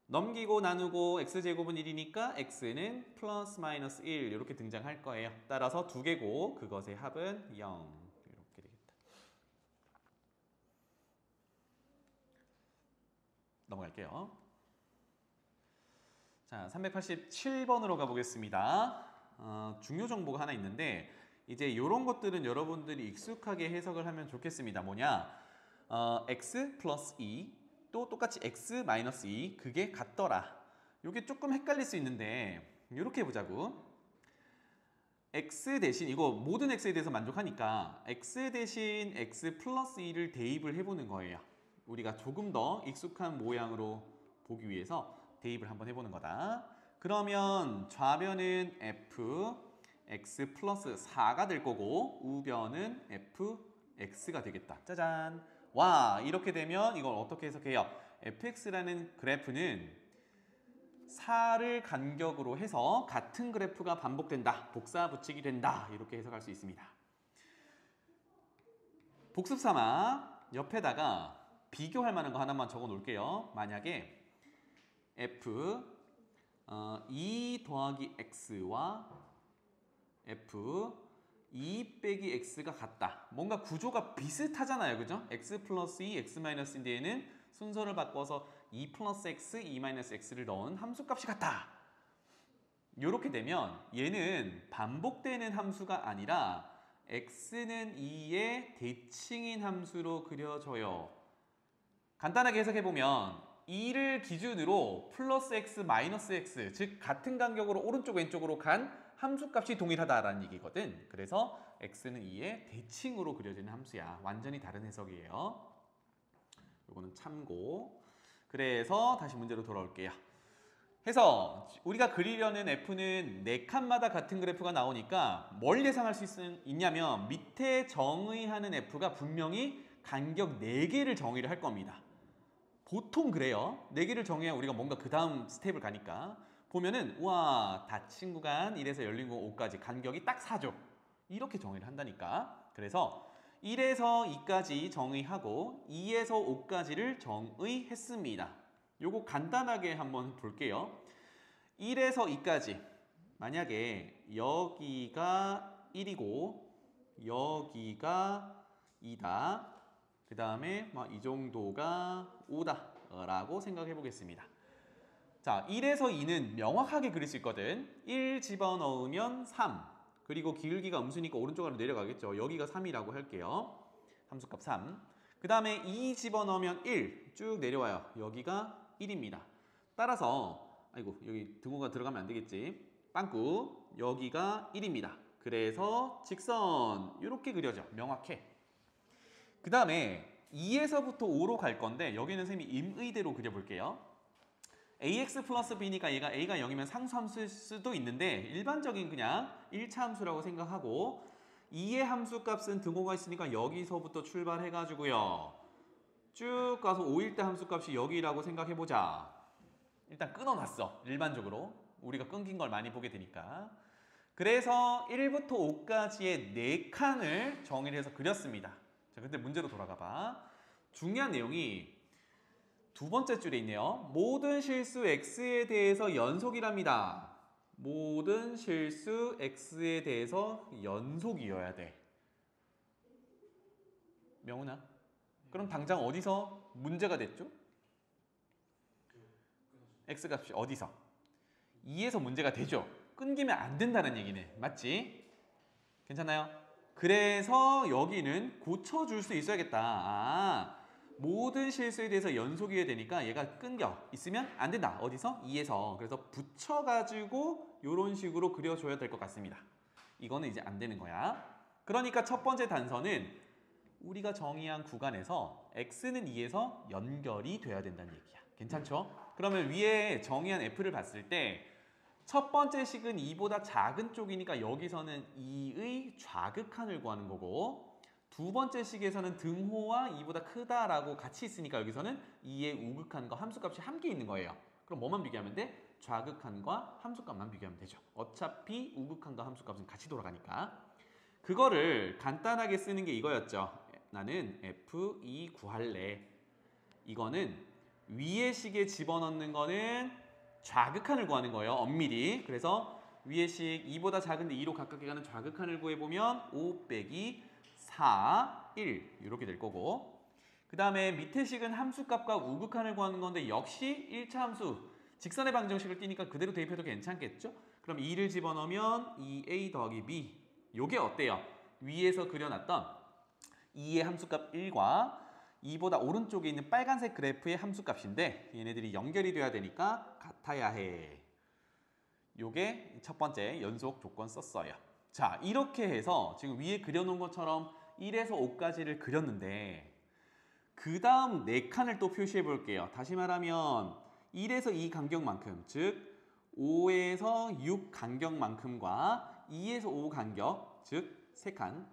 넘기고 나누고 x제곱은 1이니까 x는 플러스 마이너스 1 이렇게 등장할 거예요. 따라서 2개고 그것의 합은 0 이렇게 되겠다. 넘어갈게요. 자, 387번으로 가보겠습니다. 중요 정보가 하나 있는데 이제 이런 것들은 여러분들이 익숙하게 해석을 하면 좋겠습니다. 뭐냐? x 플러스 2 또 똑같이 x 마이너스 2 그게 같더라. 이게 조금 헷갈릴 수 있는데 이렇게 해보자고. x 대신 이거 모든 x에 대해서 만족하니까 x 대신 x 플러스 2를 대입을 해보는 거예요. 우리가 조금 더 익숙한 모양으로 보기 위해서 대입을 한번 해보는 거다. 그러면 좌변은 f x 플러스 4가 될 거고 우변은 f x가 되겠다. 짜잔. 와, 이렇게 되면 이걸 어떻게 해석해요? fx라는 그래프는 4를 간격으로 해서 같은 그래프가 반복된다. 복사 붙이기 된다. 이렇게 해석할 수 있습니다. 복습 삼아 옆에다가 비교할 만한 거 하나만 적어 놓을게요. 만약에 f 2 더하기 x와 f 2 빼기 x가 같다. 뭔가 구조가 비슷하잖아요. 그죠? x 플러스 2, x 마이너스 2인데에는 순서를 바꿔서 2 플러스 x, 2 마이너스 x를 넣은 함수값이 같다. 이렇게 되면 얘는 반복되는 함수가 아니라 x는 2의 대칭인 함수로 그려져요. 간단하게 해석해보면 2를 기준으로 플러스 x, 마이너스 x, 즉 같은 간격으로 오른쪽 왼쪽으로 간 함수값이 동일하다라는 얘기거든. 그래서 x는 2의 대칭으로 그려지는 함수야. 완전히 다른 해석이에요. 요거는 참고. 그래서 다시 문제로 돌아올게요. 해서 우리가 그리려는 f는 4칸마다 같은 그래프가 나오니까 뭘 예상할 수 있냐면 밑에 정의하는 f가 분명히 간격 4개를 정의를 할 겁니다. 보통 그래요. 4개를 정해야 우리가 뭔가 그 다음 스텝을 가니까 보면은 우와 닫힌 구간 1에서 열린 구간 5까지 간격이 딱 4죠. 이렇게 정의를 한다니까. 그래서 1에서 2까지 정의하고 2에서 5까지를 정의했습니다. 요거 간단하게 한번 볼게요. 1에서 2까지 만약에 여기가 1이고 여기가 2다. 그 다음에 이 정도가 5다 라고 생각해 보겠습니다. 자, 1에서 2는 명확하게 그릴 수 있거든. 1 집어넣으면 3. 그리고 길기가 음수니까 오른쪽으로 내려가겠죠. 여기가 3이라고 할게요. 함수값 3. 그 다음에 2 집어넣으면 1. 쭉 내려와요. 여기가 1입니다. 따라서 아이고 여기 등호가 들어가면 안 되겠지. 빵꾸 여기가 1입니다. 그래서 직선 이렇게 그려져. 명확해. 그 다음에 2에서부터 5로 갈 건데 여기는 선생님이 임의대로 그려볼게요. ax 플러스 b니까 얘가 a가 0이면 상수함수일 수도 있는데 일반적인 그냥 1차 함수라고 생각하고 2의 함수값은 등호가 있으니까 여기서부터 출발해가지고요. 쭉 가서 5일 때 함수값이 여기라고 생각해보자. 일단 끊어놨어. 일반적으로. 우리가 끊긴 걸 많이 보게 되니까. 그래서 1부터 5까지의 4칸을 정의를 해서 그렸습니다. 자, 근데 문제로 돌아가 봐. 중요한 내용이 두 번째 줄에 있네요. 모든 실수 x에 대해서 연속이랍니다. 모든 실수 x에 대해서 연속이어야 돼. 명훈아? 그럼 당장 어디서 문제가 됐죠? x값이 어디서? 2에서 문제가 되죠. 끊기면 안 된다는 얘기네. 맞지? 괜찮나요? 그래서 여기는 고쳐줄 수 있어야겠다. 모든 실수에 대해서 연속이어야 되니까 얘가 끊겨 있으면 안 된다. 어디서? 2에서. 그래서 붙여가지고 이런 식으로 그려줘야 될 것 같습니다. 이거는 이제 안 되는 거야. 그러니까 첫 번째 단서는 우리가 정의한 구간에서 x는 2에서 연결이 돼야 된다는 얘기야. 괜찮죠? 그러면 위에 정의한 f를 봤을 때 첫 번째 식은 2보다 작은 쪽이니까 여기서는 2의 좌극한을 구하는 거고 두 번째 식에서는 등호와 2보다 크다라고 같이 있으니까 여기서는 2의 우극한과 함수값이 함께 있는 거예요. 그럼 뭐만 비교하면 돼? 좌극한과 함수값만 비교하면 되죠. 어차피 우극한과 함수값은 같이 돌아가니까. 그거를 간단하게 쓰는 게 이거였죠. 나는 F2 구할래. 이거는 위의 식에 집어넣는 거는 좌극한을 구하는 거예요. 엄밀히. 그래서 위의 식 2보다 작은데 2로 가깝게 가는 좌극한을 구해보면 5 빼기 4, 1 이렇게 될 거고 그 다음에 밑에 식은 함수값과 우극한을 구하는 건데 역시 1차 함수 직선의 방정식을 띄니까 그대로 대입해도 괜찮겠죠? 그럼 2를 집어넣으면 2a 더하기 b 요게 어때요? 위에서 그려놨던 2의 함수값 1과 2보다 오른쪽에 있는 빨간색 그래프의 함수값인데 얘네들이 연결이 돼야 되니까 같아야 해. 요게 첫 번째 연속 조건 썼어요. 자, 이렇게 해서 지금 위에 그려놓은 것처럼 1에서 5까지를 그렸는데 그 다음 4칸을 또 표시해 볼게요. 다시 말하면 1에서 2 간격만큼, 즉 5에서 6 간격만큼과 2에서 5 간격, 즉 3칸,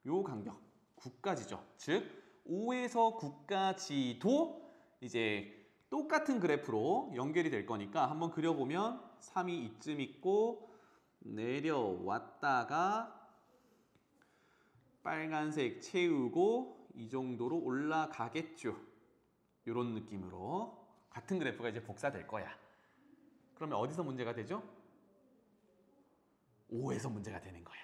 요 간격 9까지죠. 즉 5에서 9까지도 이제 똑같은 그래프로 연결이 될 거니까 한번 그려보면 3이 이쯤 있고 내려왔다가 빨간색 채우고 이 정도로 올라가겠죠. 이런 느낌으로 같은 그래프가 이제 복사될 거야. 그러면 어디서 문제가 되죠? 5에서 문제가 되는 거야.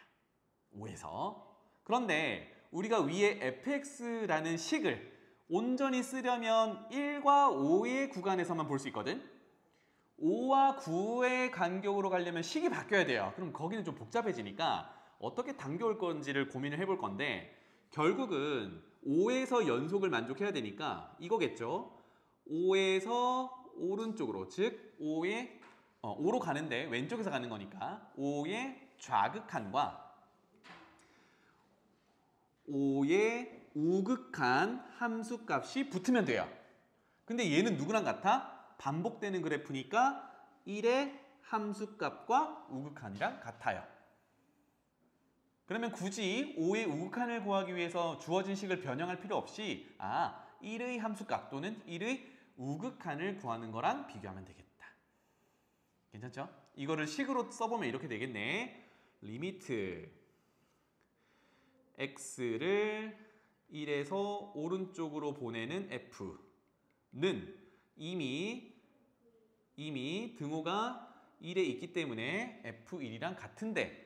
5에서. 그런데 우리가 위에 fx라는 식을 온전히 쓰려면 1과 5의 구간에서만 볼 수 있거든. 5와 9의 간격으로 가려면 식이 바뀌어야 돼요. 그럼 거기는 좀 복잡해지니까 어떻게 당겨올 건지를 고민을 해볼 건데 결국은 5에서 연속을 만족해야 되니까 이거겠죠. 5에서 오른쪽으로 즉 5로 가는데 왼쪽에서 가는 거니까 5의 좌극한과 5의 우극한 함수값이 붙으면 돼요. 근데 얘는 누구랑 같아? 반복되는 그래프니까 1의 함수값과 우극한이랑 같아요. 그러면 굳이 5의 우극한을 구하기 위해서 주어진 식을 변형할 필요 없이 1의 함수값 또는 1의 우극한을 구하는 거랑 비교하면 되겠다. 괜찮죠? 이거를 식으로 써보면 이렇게 되겠네. 리미트 x를 1에서 오른쪽으로 보내는 f는 이미 등호가 1에 있기 때문에 f1이랑 같은데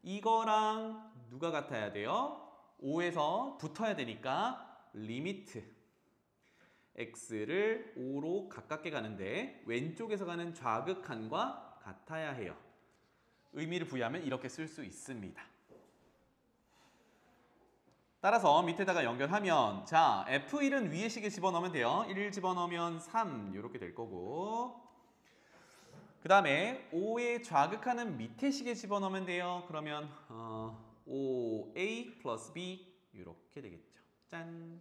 이거랑 누가 같아야 돼요? 5에서 붙어야 되니까 리미트 x를 5로 가깝게 가는데 왼쪽에서 가는 좌극한과 같아야 해요. 의미를 부여하면 이렇게 쓸 수 있습니다. 따라서 밑에다가 연결하면 자 F1은 위에 식에 집어넣으면 돼요. 1을 집어넣으면 3 이렇게 될 거고 그 다음에 5의 좌극하는 밑에 식에 집어넣으면 돼요. 그러면 5A 플러스 B 이렇게 되겠죠. 짠!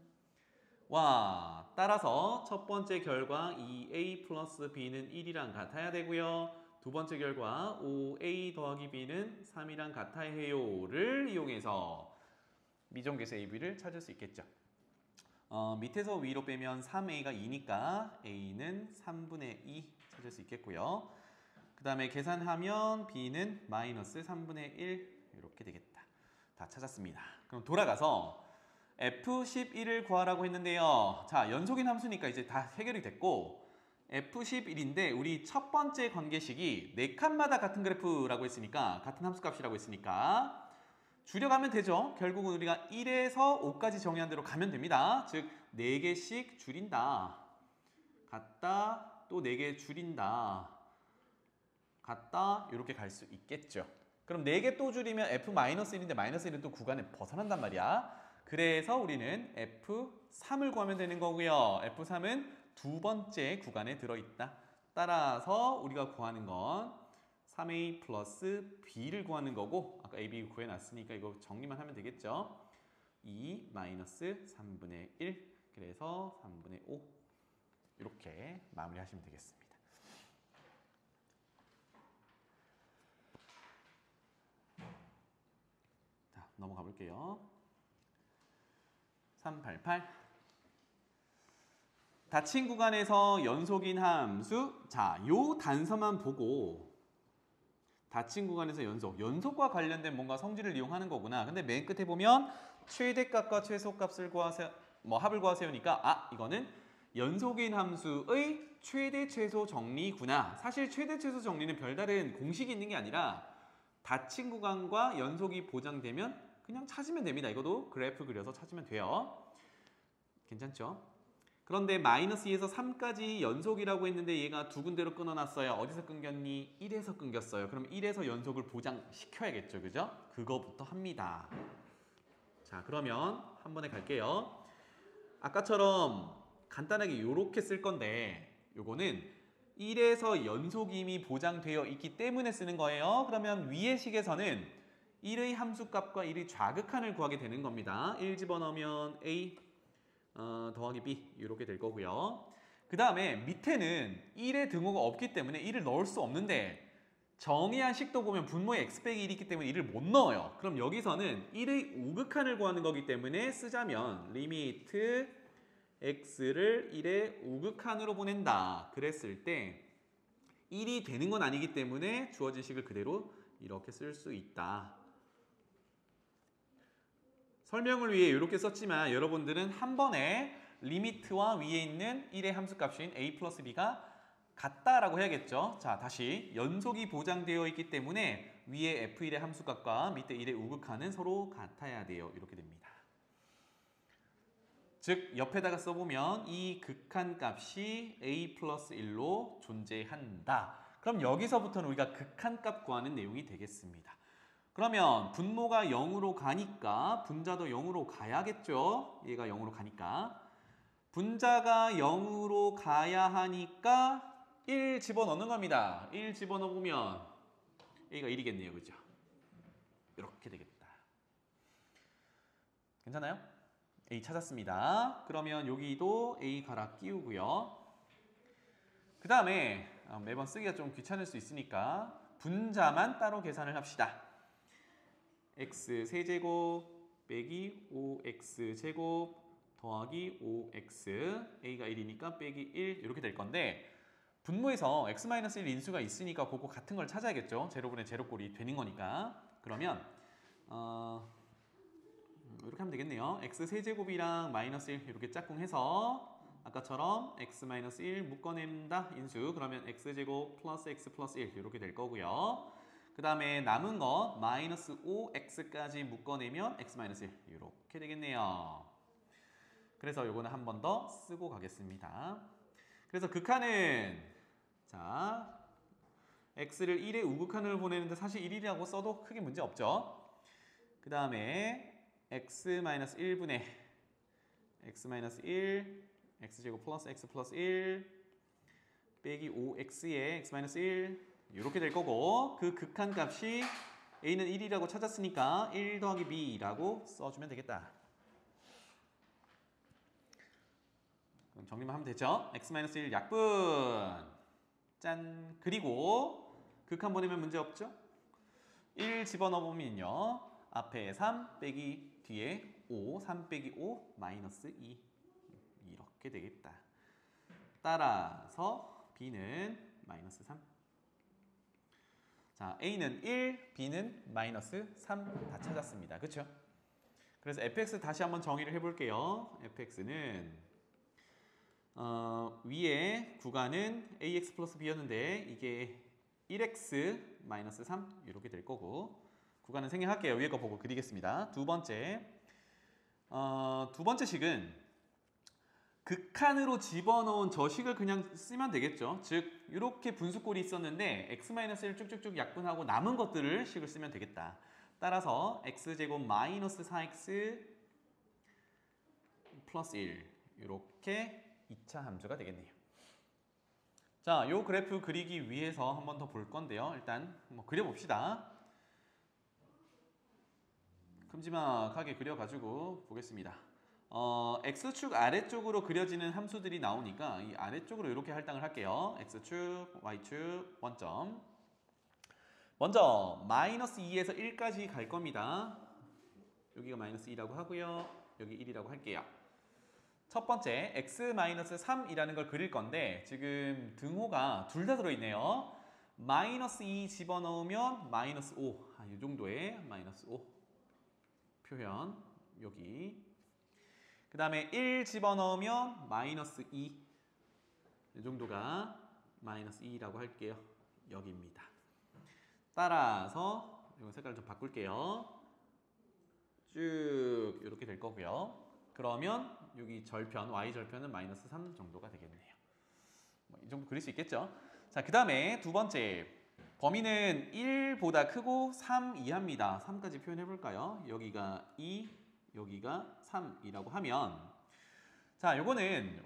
와, 따라서 첫 번째 결과 2A 플러스 B는 1이랑 같아야 되고요. 두 번째 결과 5A 더하기 B는 3이랑 같아야 해요를 이용해서 미정계수 AB를 찾을 수 있겠죠. 밑에서 위로 빼면 3A가 2니까 A는 3분의 2 찾을 수 있겠고요. 그 다음에 계산하면 B는 마이너스 3분의 1 이렇게 되겠다. 다 찾았습니다. 그럼 돌아가서 F11을 구하라고 했는데요. 자, 연속인 함수니까 이제 다 해결이 됐고 F11인데 우리 첫 번째 관계식이 4칸마다 같은 그래프라고 했으니까 같은 함수값이라고 했으니까 줄여가면 되죠. 결국은 우리가 1에서 5까지 정의한 대로 가면 됩니다. 즉 4개씩 줄인다. 같다. 또 4개 줄인다. 같다. 이렇게 갈 수 있겠죠. 그럼 4개 또 줄이면 F-1인데 마이너스 1은 또 구간에 벗어난단 말이야. 그래서 우리는 F3을 구하면 되는 거고요. F3은 두 번째 구간에 들어있다. 따라서 우리가 구하는 건 3A 플러스 B를 구하는 거고 아까 A, B 구해놨으니까 이거 정리만 하면 되겠죠. 2 마이너스 3분의 1 그래서 3분의 5 이렇게 마무리하시면 되겠습니다. 자, 넘어가 볼게요. 388 닫힌 구간에서 연속인 함수 자, 요 단서만 보고 닫힌 구간에서 연속과 관련된 뭔가 성질을 이용하는 거구나. 근데 맨 끝에 보면 최대값과 최소값을 구하세요. 합을 구하세요니까 이거는 연속인 함수의 최대 최소 정리구나. 사실 최대 최소 정리는 별다른 공식이 있는 게 아니라 닫힌 구간과 연속이 보장되면 그냥 찾으면 됩니다. 이것도 그래프 그려서 찾으면 돼요. 괜찮죠? 그런데 마이너스 2에서 3까지 연속이라고 했는데 얘가 두 군데로 끊어놨어요. 어디서 끊겼니? 1에서 끊겼어요. 그럼 1에서 연속을 보장시켜야겠죠. 그죠? 그거부터 합니다. 자, 그러면 한 번에 갈게요. 아까처럼 간단하게 이렇게 쓸 건데 요거는 1에서 연속이 이미 보장되어 있기 때문에 쓰는 거예요. 그러면 위의 식에서는 1의 함수값과 1의 좌극한을 구하게 되는 겁니다. 1 집어넣으면 A 더하기 B 이렇게 될 거고요. 그 다음에 밑에는 1의 등호가 없기 때문에 1을 넣을 수 없는데 정의한 식도 보면 분모에 x 빼기 1이 있기 때문에 1을 못 넣어요. 그럼 여기서는 1의 우극한을 구하는 거기 때문에 쓰자면 리미트 x를 1의 우극한으로 보낸다. 그랬을 때 1이 되는 건 아니기 때문에 주어진 식을 그대로 이렇게 쓸 수 있다. 설명을 위해 이렇게 썼지만 여러분들은 한 번에 리미트와 위에 있는 1의 함수값인 a 플러스 b가 같다라고 해야겠죠. 자, 다시 연속이 보장되어 있기 때문에 위에 f1의 함수값과 밑에 1의 우극한은 서로 같아야 돼요. 이렇게 됩니다. 즉 옆에다가 써보면 이 극한값이 a 플러스 1로 존재한다. 그럼 여기서부터는 우리가 극한값 구하는 내용이 되겠습니다. 그러면 분모가 0으로 가니까 분자도 0으로 가야겠죠? 얘가 0으로 가니까. 분자가 0으로 가야 하니까 1 집어넣는 겁니다. 1 집어넣으면 A가 1이겠네요. 그죠? 이렇게 되겠다. 괜찮아요? A 찾았습니다. 그러면 여기도 A 갈아 끼우고요. 그 다음에 매번 쓰기가 좀 귀찮을 수 있으니까 분자만 따로 계산을 합시다. x 세제곱 빼기 5x제곱 더하기 5x a가 1이니까 빼기 1 이렇게 될 건데 분모에서 x-1 인수가 있으니까 그거 같은 걸 찾아야겠죠. 제로분의 제로꼴이 되는 거니까. 그러면 이렇게 하면 되겠네요. x 세제곱이랑 마이너스 1 이렇게 짝꿍해서 아까처럼 x-1 묶어낸다 인수. 그러면 x제곱 플러스 x 플러스 1 이렇게 될 거고요. 그 다음에 남은 거 마이너스 5x까지 묶어내면 x-1 이렇게 되겠네요. 그래서 요거는 한 번 더 쓰고 가겠습니다. 그래서 극한은 자 x를 1의 우극한으로 보내는데 사실 1이라고 써도 크게 문제 없죠. 그 다음에 x-1분의 x-1 x제곱 플러스 x 플러스 1 빼기 5x에 x-1 이렇게 될 거고 그 극한 값이 a는 1이라고 찾았으니까 1 더하기 b라고 써주면 되겠다. 그럼 정리만 하면 되죠. x-1 약분 짠. 그리고 극한 보내면 문제 없죠. 1 집어넣으면요 앞에 3 빼기 뒤에 5 3 빼기 5 마이너스 2 이렇게 되겠다. 따라서 b는 마이너스 3. 자, a는 1, b는 마이너스 3 다 찾았습니다. 그렇죠? 그래서 fx 다시 한번 정의를 해볼게요. fx는 위에 구간은 ax 플러스 b였는데 이게 1x 마이너스 3 이렇게 될 거고 구간은 생략할게요. 위에 거 보고 그리겠습니다. 두 번째 식은 극한으로 집어넣은 저 식을 그냥 쓰면 되겠죠. 즉 이렇게 분수꼴이 있었는데 x-1 쭉쭉쭉 약분하고 남은 것들을 식을 쓰면 되겠다. 따라서 x제곱 마이너스 4x 플러스 1 이렇게 2차 함수가 되겠네요. 자, 이 그래프 그리기 위해서 한 번 더 볼 건데요. 일단 그려봅시다. 큼지막하게 그려가지고 보겠습니다. x축 아래쪽으로 그려지는 함수들이 나오니까 이 아래쪽으로 이렇게 할당을 할게요. x축, y축, 원점. 먼저 마이너스 2에서 1까지 갈 겁니다. 여기가 마이너스 2라고 하고요. 여기 1이라고 할게요. 첫 번째 x-3이라는 걸 그릴 건데 지금 등호가 둘 다 들어있네요. 마이너스 2 집어넣으면 마이너스 5. 이 정도의 마이너스 5 표현 여기. 그 다음에 1 집어넣으면 마이너스 2. 이 정도가 마이너스 2라고 할게요. 여기입니다. 따라서 이거 색깔 좀 바꿀게요. 쭉 이렇게 될 거고요. 그러면 여기 절편, y절편은 마이너스 3 정도가 되겠네요. 이 정도 그릴 수 있겠죠? 자, 그 다음에 두 번째 범위는 1보다 크고 3 이하입니다. 3까지 표현해 볼까요? 여기가 2, 여기가 3이라고 하면 자, 요거는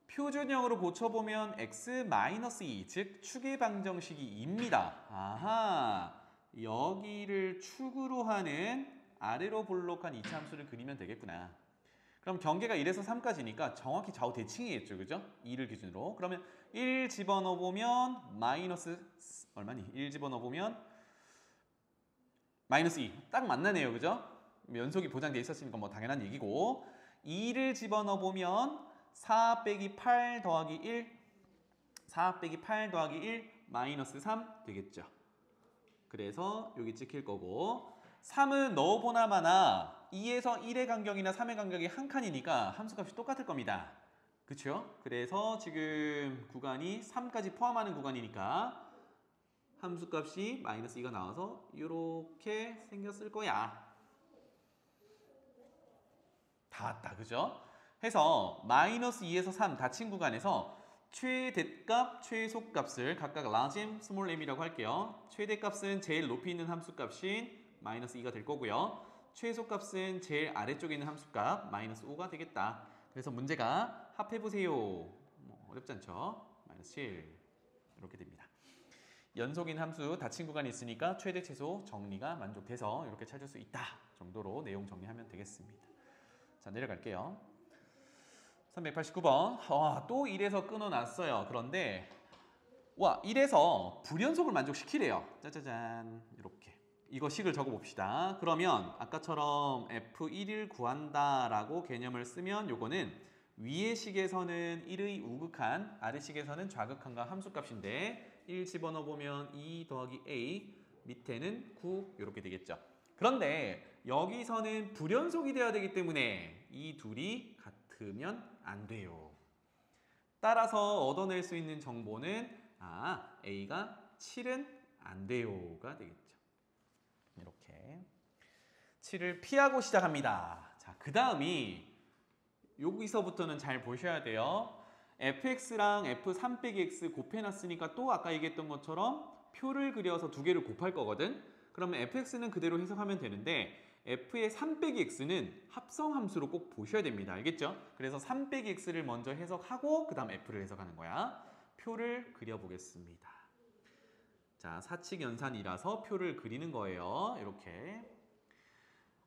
표준형으로 고쳐보면 x-2, 즉 축의 방정식이 2입니다. 아하, 여기를 축으로 하는 아래로 볼록한 이차함수를 그리면 되겠구나. 그럼 경계가 1에서 3까지니까 정확히 좌우 대칭이겠죠. 그죠? 2를 기준으로. 그러면 1 집어넣어보면 마이너스 얼마니? 1 집어넣어보면 마이너스 2. 딱 만나네요. 그죠? 연속이 보장되어 있었으니까 뭐 당연한 얘기고 2를 집어넣어보면 4 빼기 8 더하기 1 4 빼기 8 더하기 1 마이너스 3 되겠죠. 그래서 여기 찍힐 거고 3은 넣어보나 마나 2에서 1의 간격이나 3의 간격이 한 칸이니까 함수값이 똑같을 겁니다. 그렇죠? 그래서 지금 구간이 3까지 포함하는 구간이니까 함수값이 마이너스 2가 나와서 이렇게 생겼을 거야. 다 왔다. 그죠? 해서 마이너스 2에서 3 닫힌 구간에서 최대값, 최소값을 각각 large m, small m이라고 할게요. 최대값은 제일 높이 있는 함수값인 마이너스 2가 될 거고요. 최소값은 제일 아래쪽에 있는 함수값 마이너스 5가 되겠다. 그래서 문제가 합해보세요. 뭐 어렵지 않죠? 마이너스 7 이렇게 됩니다. 연속인 함수 닫힌 구간이 있으니까 최대 최소 정리가 만족돼서 이렇게 찾을 수 있다 정도로 내용 정리하면 되겠습니다. 자, 내려갈게요. 389번. 또 1에서 끊어놨어요. 그런데 1에서 불연속을 만족시키래요. 짜자잔 이렇게. 이거 식을 적어봅시다. 그러면 아까처럼 F1을 구한다라고 개념을 쓰면 요거는 위의 식에서는 1의 우극한, 아래 식에서는 좌극한과 함수값인데 1 집어넣어보면 2 더하기 A, 밑에는 9 이렇게 되겠죠. 그런데 여기서는 불연속이 돼야 되기 때문에 이 둘이 같으면 안 돼요. 따라서 얻어낼 수 있는 정보는 A가 7은 안 돼요가 되겠죠. 이렇게 7을 피하고 시작합니다. 자, 그 다음이 여기서부터는 잘 보셔야 돼요. fx랑 f3 빼기 x 곱해놨으니까 또 아까 얘기했던 것처럼 표를 그려서 두 개를 곱할 거거든. 그러면 fx는 그대로 해석하면 되는데 f의 3 빼기 x는 합성함수로 꼭 보셔야 됩니다. 알겠죠? 그래서 3 빼기 x를 먼저 해석하고 그 다음 f를 해석하는 거야. 표를 그려보겠습니다. 자, 사칙 연산이라서 표를 그리는 거예요. 이렇게.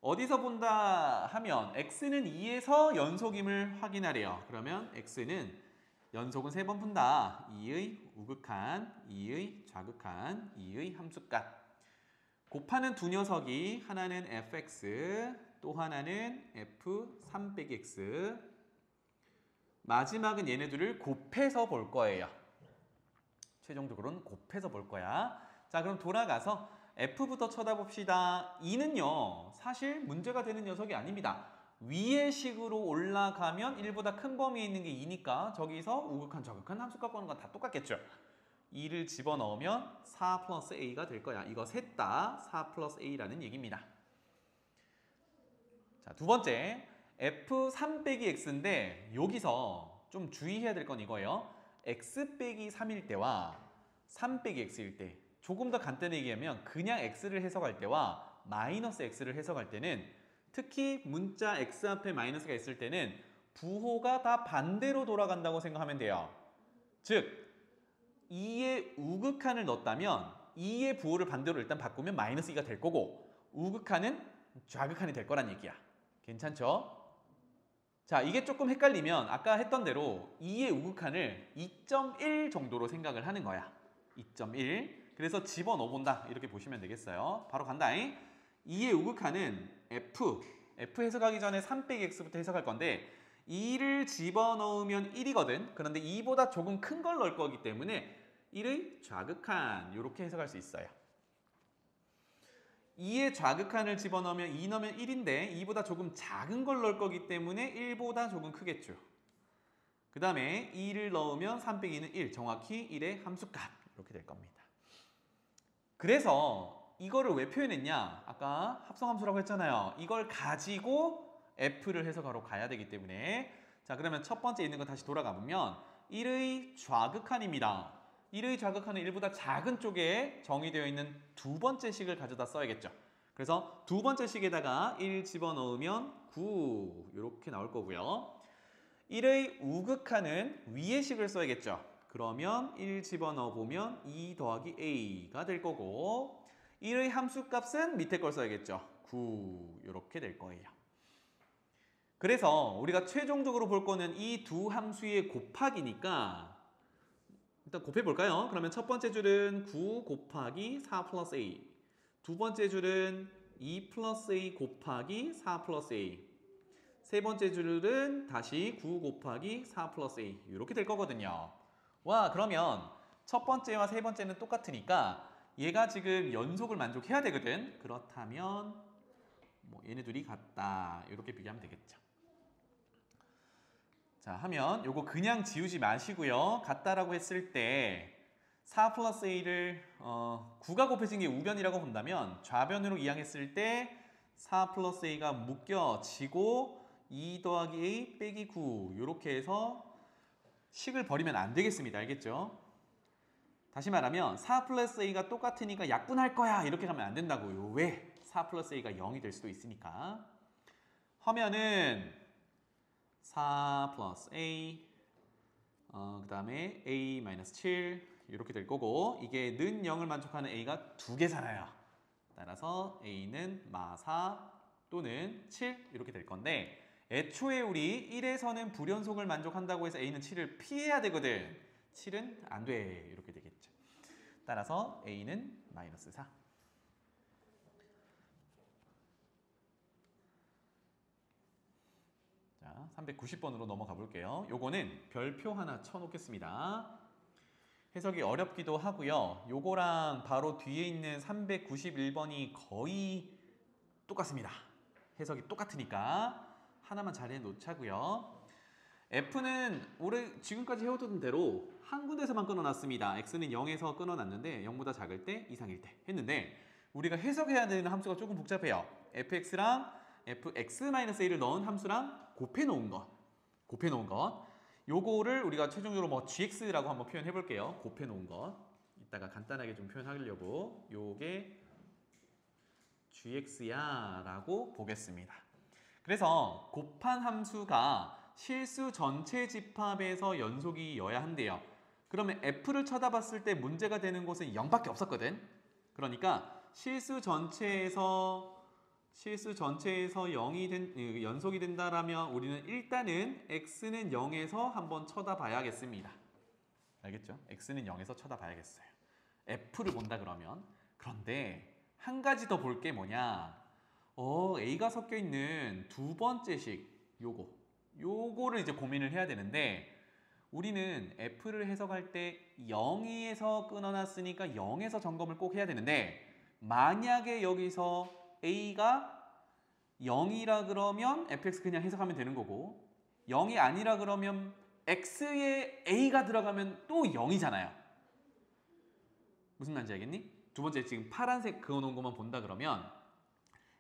어디서 본다 하면 x는 2에서 연속임을 확인하래요. 그러면 x는 연속은 3번 푼다. 2의 우극한, 2의 좌극한, 2의 함수값. 곱하는 두 녀석이 하나는 fx, 또 하나는 f3 빼기 x. 마지막은 얘네들을 곱해서 볼 거예요. 최종적으로는 곱해서 볼 거야. 자, 그럼 돌아가서 F부터 쳐다봅시다. 2는요, 사실 문제가 되는 녀석이 아닙니다. 위의 식으로 올라가면 1보다 큰 범위에 있는 게 2니까 저기서 우극한, 좌극한 함수값 구하는 건 다 똑같겠죠. 2를 집어넣으면 4 플러스 A가 될 거야. 이거 셋 다 4 플러스 A라는 얘기입니다. 자, 두 번째, F3 빼기 X인데 여기서 좀 주의해야 될 건 이거예요. x 빼기 3일 때와 3 빼기 x일 때, 조금 더 간단히 얘기하면 그냥 x를 해석할 때와 마이너스 x를 해석할 때는, 특히 문자 x 앞에 마이너스가 있을 때는 부호가 다 반대로 돌아간다고 생각하면 돼요. 즉 2의 우극한을 넣었다면 2의 부호를 반대로 일단 바꾸면 마이너스 2가 될 거고, 우극한은 좌극한이 될 거란 얘기야. 괜찮죠? 자, 이게 조금 헷갈리면 아까 했던 대로 2의 우극한을 2.1 정도로 생각을 하는 거야. 2.1. 그래서 집어넣어 본다. 이렇게 보시면 되겠어요. 바로 간다잉. 2의 우극한은 F 해석하기 전에 3 빼기 X부터 해석할 건데 2를 집어넣으면 1이거든. 그런데 2보다 조금 큰 걸 넣을 거기 때문에 1의 좌극한 이렇게 해석할 수 있어요. 2의 좌극한을 집어넣으면 2 넣으면 1인데 2보다 조금 작은 걸 넣을 거기 때문에 1보다 조금 크겠죠. 그 다음에 2를 넣으면 3 빼기는 1, 정확히 1의 함수값 이렇게 될 겁니다. 그래서 이거를 왜 표현했냐? 아까 합성함수라고 했잖아요. 이걸 가지고 F를 해석하러 가야 되기 때문에. 자, 그러면 첫 번째 있는 거 다시 돌아가 보면 1의 좌극한입니다. 1의 좌극한은 1보다 작은 쪽에 정의되어 있는 두 번째 식을 가져다 써야겠죠. 그래서 두 번째 식에다가 1 집어넣으면 9 이렇게 나올 거고요. 1의 우극한은 위의 식을 써야겠죠. 그러면 1 집어넣어보면 2 더하기 A가 될 거고, 1의 함수값은 밑에 걸 써야겠죠. 9 이렇게 될 거예요. 그래서 우리가 최종적으로 볼 거는 이 두 함수의 곱하기니까 일단 곱해볼까요? 그러면 첫 번째 줄은 9 곱하기 4 플러스 A, 두 번째 줄은 2 플러스 A 곱하기 4 플러스 A, 세 번째 줄은 다시 9 곱하기 4 플러스 A 이렇게 될 거거든요. 와, 그러면 첫 번째와 세 번째는 똑같으니까 얘가 지금 연속을 만족해야 되거든. 그렇다면 뭐 얘네 둘이 같다 이렇게 비교하면 되겠죠. 자, 하면 요거 그냥 지우지 마시고요. 같다라고 했을 때 4 플러스 A를 9가 곱해진 게 우변이라고 본다면 좌변으로 이항했을 때 4 플러스 A가 묶여지고 2 더하기 A 빼기 9 이렇게 해서 식을 버리면 안 되겠습니다. 알겠죠? 다시 말하면 4 플러스 A가 똑같으니까 약분할 거야 이렇게 가면 안 된다고요. 왜? 4 플러스 a가 0이 될 수도 있으니까 하면은 4 플러스 a 그 다음에 a 마이너스 7 이렇게 될 거고 이게 는 0을 만족하는 a가 두 계산하여 따라서 a는 마4 또는 7 이렇게 될 건데 애초에 우리 1에서는 불연속을 만족한다고 해서 a는 7을 피해야 되거든. 7은 안 돼. 이렇게 되겠죠. 따라서 a는 마이너스 4. 자, 390번으로 넘어가 볼게요. 요거는 별표 하나 쳐놓겠습니다. 해석이 어렵기도 하고요. 요거랑 바로 뒤에 있는 391번이 거의 똑같습니다. 해석이 똑같으니까 하나만 잘해 놓자고요. F는 지금까지 해오던 대로 한 군데서만 끊어놨습니다. X는 0에서 끊어놨는데 0보다 작을 때 이상일 때 했는데 우리가 해석해야 되는 함수가 조금 복잡해요. fx랑 fx-a를 넣은 함수랑 곱해놓은 것. 요거를 우리가 최종적으로 뭐 gx라고 한번 표현해 볼게요. 곱해놓은 것. 이따가 간단하게 좀 표현하려고 요게 gx야 라고 보겠습니다. 그래서 곱한 함수가 실수 전체 집합에서 연속이어야 한대요. 그러면 f를 쳐다봤을 때 문제가 되는 곳은 0밖에 없었거든. 그러니까 실수 전체에서 0이 연속이 된다라면 우리는 일단은 x는 0에서 한번 쳐다봐야겠습니다. 알겠죠? x는 0에서 쳐다봐야겠어요. f를 본다 그러면. 그런데 한 가지 더 볼 게 뭐냐? a가 섞여 있는 두 번째 식 요거를 이제 고민을 해야 되는데 우리는 f를 해석할 때 0에서 끊어놨으니까 0에서 점검을 꼭 해야 되는데 만약에 여기서 a가 0이라 그러면 fx 그냥 해석하면 되는 거고 0이 아니라 그러면 x에 a가 들어가면 또 0이잖아요. 무슨 말인지 알겠니? 두 번째 지금 파란색 그어놓은 것만 본다 그러면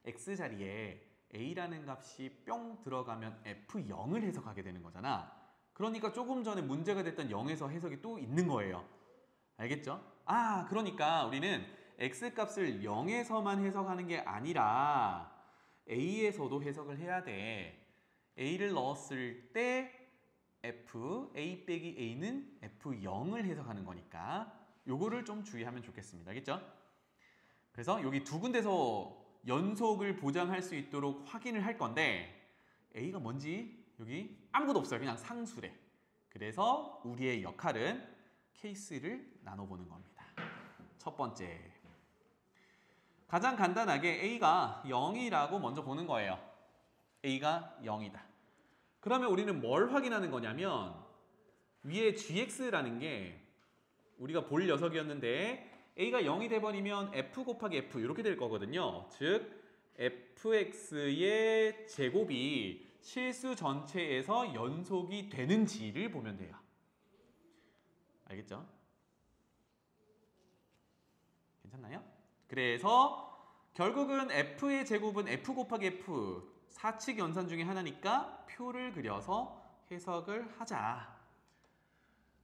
x 자리에 a라는 값이 뿅 들어가면 f0을 해석하게 되는 거잖아. 그러니까 조금 전에 문제가 됐던 0에서 해석이 또 있는 거예요. 알겠죠? 그러니까 우리는 x 값을 0에서만 해석하는 게 아니라 a에서도 해석을 해야 돼. a를 넣었을 때 f, a 빼기 a는 f0을 해석하는 거니까 요거를 좀 주의하면 좋겠습니다. 알겠죠? 그래서 여기 두 군데서 연속을 보장할 수 있도록 확인을 할 건데 a가 뭔지 여기 아무것도 없어요. 그냥 상수래. 그래서 우리의 역할은 케이스를 나눠보는 겁니다. 첫 번째, 가장 간단하게 a가 0이라고 먼저 보는 거예요. a가 0이다. 그러면 우리는 뭘 확인하는 거냐면 위에 gx라는 게 우리가 볼 녀석이었는데 a가 0이 돼버리면 f 곱하기 f 이렇게 될 거거든요. 즉 fx의 제곱이 실수 전체에서 연속이 되는지를 보면 돼요. 알겠죠? 괜찮나요? 그래서 결국은 f의 제곱은 f 곱하기 f 사칙 연산 중에 하나니까 표를 그려서 해석을 하자.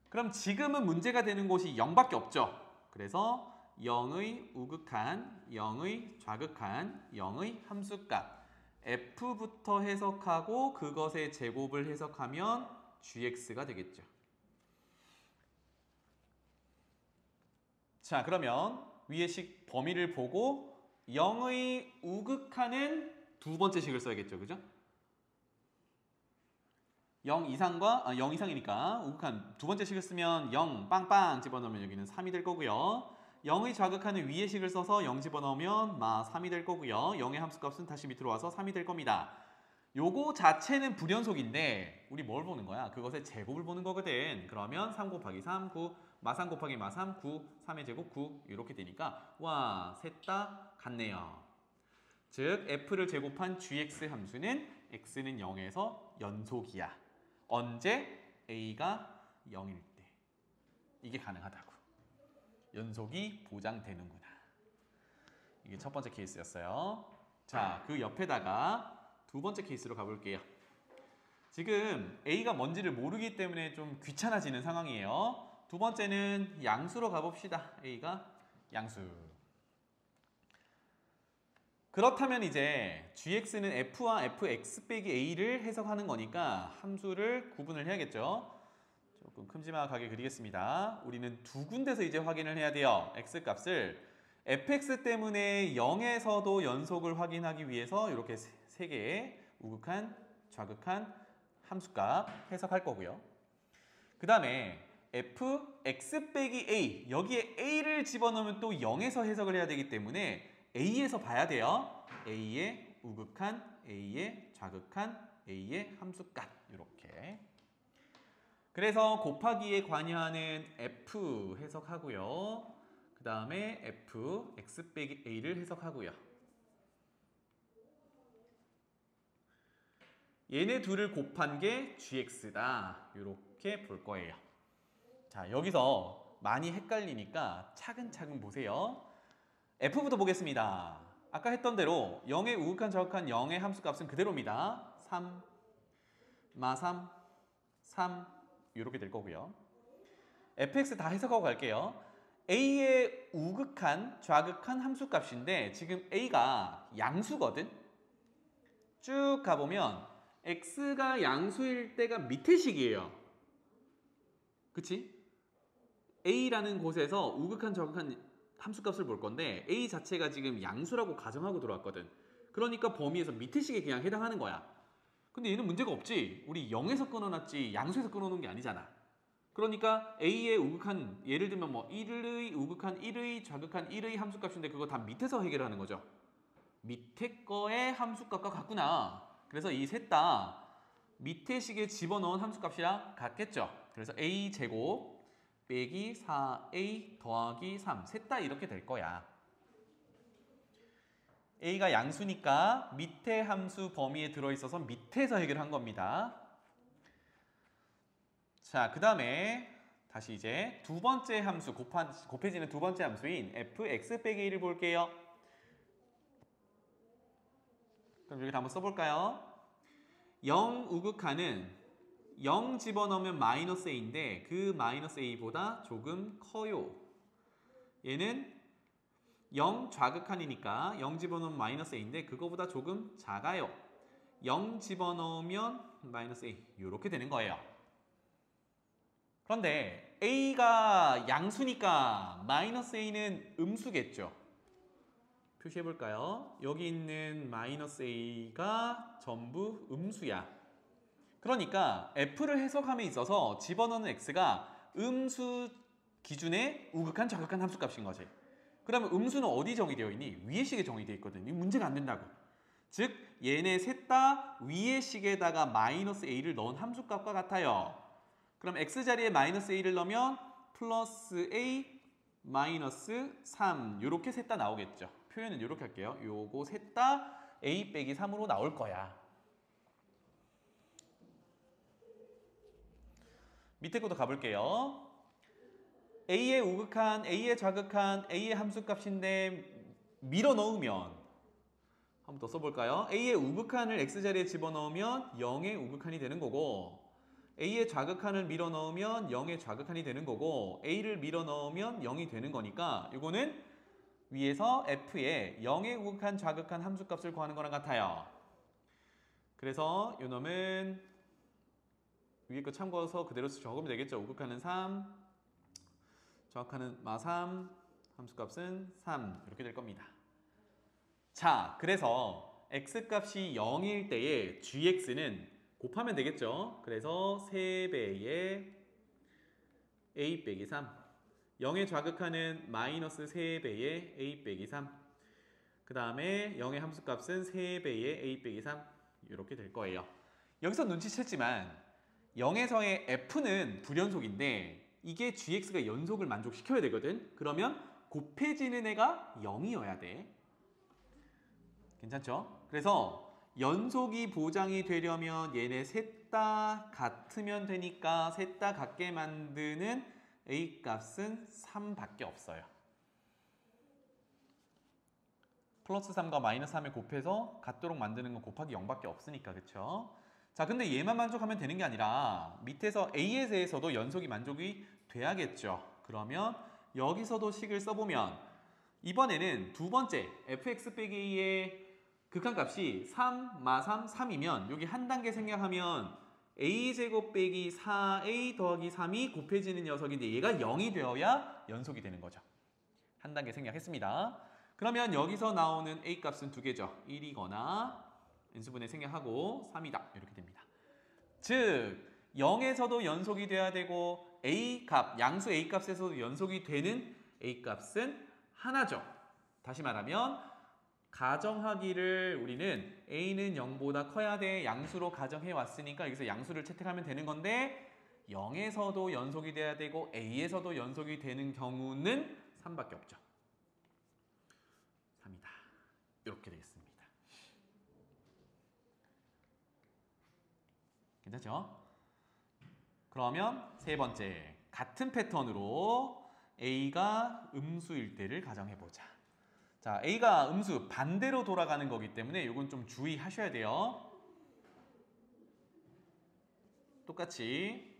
그럼 지금은 문제가 되는 곳이 0밖에 없죠. 그래서 0의 우극한, 0의 좌극한, 0의 함수값 f부터 해석하고 그것의 제곱을 해석하면 gx가 되겠죠. 자, 그러면 위의 식 범위를 보고 0의 우극한은 두 번째 식을 써야겠죠. 그죠? 0 이상이니까 우극한 두 번째 식을 쓰면 0 빵빵 집어넣으면 여기는 3이 될 거고요. 0의 좌극한은 위의 식을 써서 0 집어넣으면 3이 될 거고요. 0의 함수값은 다시 밑으로 와서 3이 될 겁니다. 요거 자체는 불연속인데 우리 뭘 보는 거야? 그것의 제곱을 보는 거거든. 그러면 3 곱하기 3, 9, 마3 곱하기 마3, 9, 3의 제곱 9 이렇게 되니까 와, 셋 다 같네요. 즉 f를 제곱한 gx 함수는 x는 0에서 연속이야. 언제? a가 0일 때. 이게 가능하다고. 연속이 보장되는구나. 이게 첫 번째 케이스였어요. 자, 그 옆에다가 두 번째 케이스로 가볼게요. 지금 a가 뭔지를 모르기 때문에 좀 귀찮아지는 상황이에요. 두 번째는 양수로 가봅시다. a가 양수. 그렇다면 이제 gx는 f와 fx 빼기 a를 해석하는 거니까 함수를 구분을 해야겠죠. 조금 큼지막하게 그리겠습니다. 우리는 두 군데서 이제 확인을 해야 돼요. x값을 fx 때문에 0에서도 연속을 확인하기 위해서 이렇게 세 개의 우극한, 좌극한 함수값 해석할 거고요. 그 다음에 fx 빼기 a, 여기에 a를 집어넣으면 또 0에서 해석을 해야 되기 때문에 a에서 봐야 돼요. a의 우극한, a의 좌극한, a의 함수값 이렇게. 그래서 곱하기에 관여하는 f 해석하고요. 그 다음에 f, x 빼기 a를 해석하고요. 얘네 둘을 곱한 게 gx다. 이렇게 볼 거예요. 자, 여기서 많이 헷갈리니까 차근차근 보세요. f부터 보겠습니다. 아까 했던 대로 0의 우극한, 좌극한 0의 함수값은 그대로입니다. 3, 마3, 3 이렇게 될 거고요. fx 다 해석하고 갈게요. a의 우극한, 좌극한 함수값인데 지금 a가 양수거든. 쭉 가보면 x가 양수일 때가 밑에 식이에요. 그치? a라는 곳에서 우극한, 좌극한 함수값을 볼 건데 a 자체가 지금 양수라고 가정하고 들어왔거든. 그러니까 범위에서 밑에 식에 그냥 해당하는 거야. 근데 얘는 문제가 없지. 우리 0에서 끊어놨지 양수에서 끊어놓은 게 아니잖아. 그러니까 a의 우극한, 예를 들면 뭐 1의 우극한 1의 좌극한 1의 함수값인데 그거 다 밑에서 해결하는 거죠. 밑에 거의 함수값과 같구나. 그래서 이 셋 다 밑에 식에 집어넣은 함수값이랑 같겠죠. 그래서 a제곱 빼기 4a 더하기 3 셋 다 이렇게 될 거야. a가 양수니까 밑에 함수 범위에 들어있어서 밑에서 해결한 겁니다. 자, 그 다음에 다시 이제 두 번째 함수, 곱해지는 두 번째 함수인 fx 빼기 1을 볼게요. 그럼 여기다 한번 써볼까요? 0 우극한은 0 집어넣으면 마이너스 a인데 그 마이너스 a보다 조금 커요. 얘는 0 좌극한이니까 0 집어넣으면 마이너스 a인데 그거보다 조금 작아요. 0 집어넣으면 마이너스 a 이렇게 되는 거예요. 그런데 a가 양수니까 마이너스 a는 음수겠죠. 표시해볼까요? 여기 있는 마이너스 a가 전부 음수야. 그러니까 f를 해석함에 있어서 집어넣는 x가 음수 기준의 우극한, 좌극한 함수값인 거지. 그러면 음수는 어디 정의되어 있니? 위의 식에 정의되어 있거든. 이 문제가 안 된다고. 즉 얘네 셋 다 위의 식에다가 마이너스 a를 넣은 함수값과 같아요. 그럼 x 자리에 마이너스 a를 넣으면 플러스 a 마이너스 3 이렇게 셋 다 나오겠죠. 표현은 이렇게 할게요. 요거 셋 다 a 빼기 3으로 나올 거야. 밑에 것도 가볼게요. a의 우극한, a의 좌극한, a의 함수값인데 밀어 넣으면 한번 더 써볼까요? a의 우극한을 x자리에 집어넣으면 0의 우극한이 되는 거고 a의 좌극한을 밀어 넣으면 0의 좌극한이 되는 거고 a를 밀어 넣으면 0이 되는 거니까 이거는 위에서 f의 0의 우극한, 좌극한 함수값을 구하는 거랑 같아요. 그래서 이 놈은 위에 거 참고해서 그대로 적으면 되겠죠. 우극한은 3, 좌극한은 마3, 함수값은 3 이렇게 될 겁니다. 자, 그래서 x값이 0일 때에 gx는 곱하면 되겠죠. 그래서 3배의 a 빼기 3 0의 좌극하는 마이너스 3배의 a 빼기 3 그 다음에 0의 함수값은 3배의 a 빼기 3 이렇게 될 거예요. 여기서 눈치챘지만 0에서의 f는 불연속인데 이게 gx가 연속을 만족시켜야 되거든. 그러면 곱해지는 애가 0이어야 돼. 괜찮죠? 그래서 연속이 보장이 되려면 얘네 셋 다 같으면 되니까 셋 다 같게 만드는 a 값은 3밖에 없어요. 플러스 3과 마이너스 3을 곱해서 같도록 만드는 건 곱하기 0밖에 없으니까. 그쵸? 자, 근데 얘만 만족하면 되는 게 아니라 밑에서 a에 대해서도 연속이 만족이 돼야겠죠. 그러면 여기서도 식을 써보면 이번에는 두 번째 fx 빼기 a의 극한값이 3, 마3, 3이면 여기 한 단계 생략하면 a제곱 빼기 4a 더하기 3이 곱해지는 녀석인데 얘가 0이 되어야 연속이 되는 거죠. 한 단계 생략했습니다. 그러면 여기서 나오는 a 값은 두 개죠. 1이거나 인수분해 생략하고 3이다. 이렇게 됩니다. 즉 0에서도 연속이 돼야 되고 a 값, 양수 a 값에서도 연속이 되는 a 값은 하나죠. 다시 말하면 가정하기를 우리는 a는 0보다 커야 돼 양수로 가정해 왔으니까 여기서 양수를 채택하면 되는 건데 0에서도 연속이 돼야 되고 a에서도 연속이 되는 경우는 3밖에 없죠. 3이다. 이렇게 되겠습니다. 괜찮죠? 그러면 세 번째, 같은 패턴으로 a가 음수일 때를 가정해보자. 자, a가 음수 반대로 돌아가는 거기 때문에 이건 좀 주의하셔야 돼요. 똑같이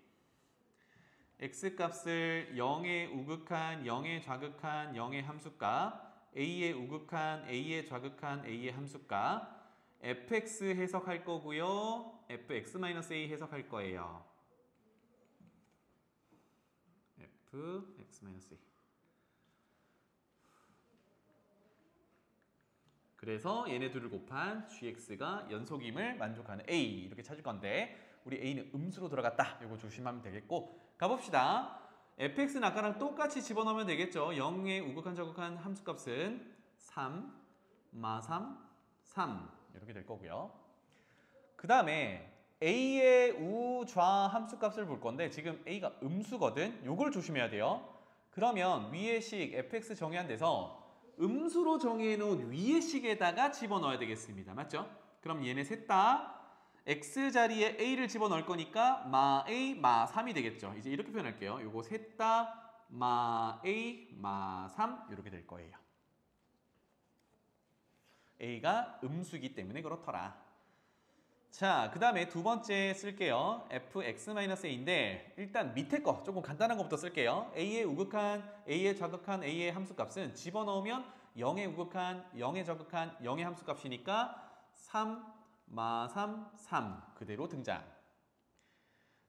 x값을 0의 우극한, 0의 좌극한, 0의 함수값, a의 우극한, a의 좌극한, a의 함수값, fx 해석할 거고요. fx-a 해석할 거예요. fx-a. 그래서 얘네 둘을 곱한 gx가 연속임을 만족하는 a 이렇게 찾을 건데 우리 a는 음수로 들어갔다. 이거 조심하면 되겠고 가봅시다. fx는 아까랑 똑같이 집어넣으면 되겠죠. 0의 우극한 좌극한 함수값은 3, 마3, 3 이렇게 될 거고요. 그 다음에 a의 우, 좌 함수값을 볼 건데 지금 a가 음수거든. 요걸 조심해야 돼요. 그러면 위의 식 fx 정의한 데서 음수로 정해놓은 위의 식에다가 집어넣어야 되겠습니다. 맞죠? 그럼 얘네 셋 다 x 자리에 a를 집어넣을 거니까 마 a, 마 3이 되겠죠. 이제 이렇게 표현할게요. 요거 셋 다 마 a, 마 3 이렇게 될 거예요. a가 음수이기 때문에 그렇더라. 자, 그 다음에 두 번째 쓸게요. fx-a인데 일단 밑에 거 조금 간단한 것부터 쓸게요. a의 우극한, a의 좌극한, a의 함수값은 집어넣으면 0의 우극한, 0의 좌극한, 0의 함수값이니까 3, 마 3, 3 그대로 등장.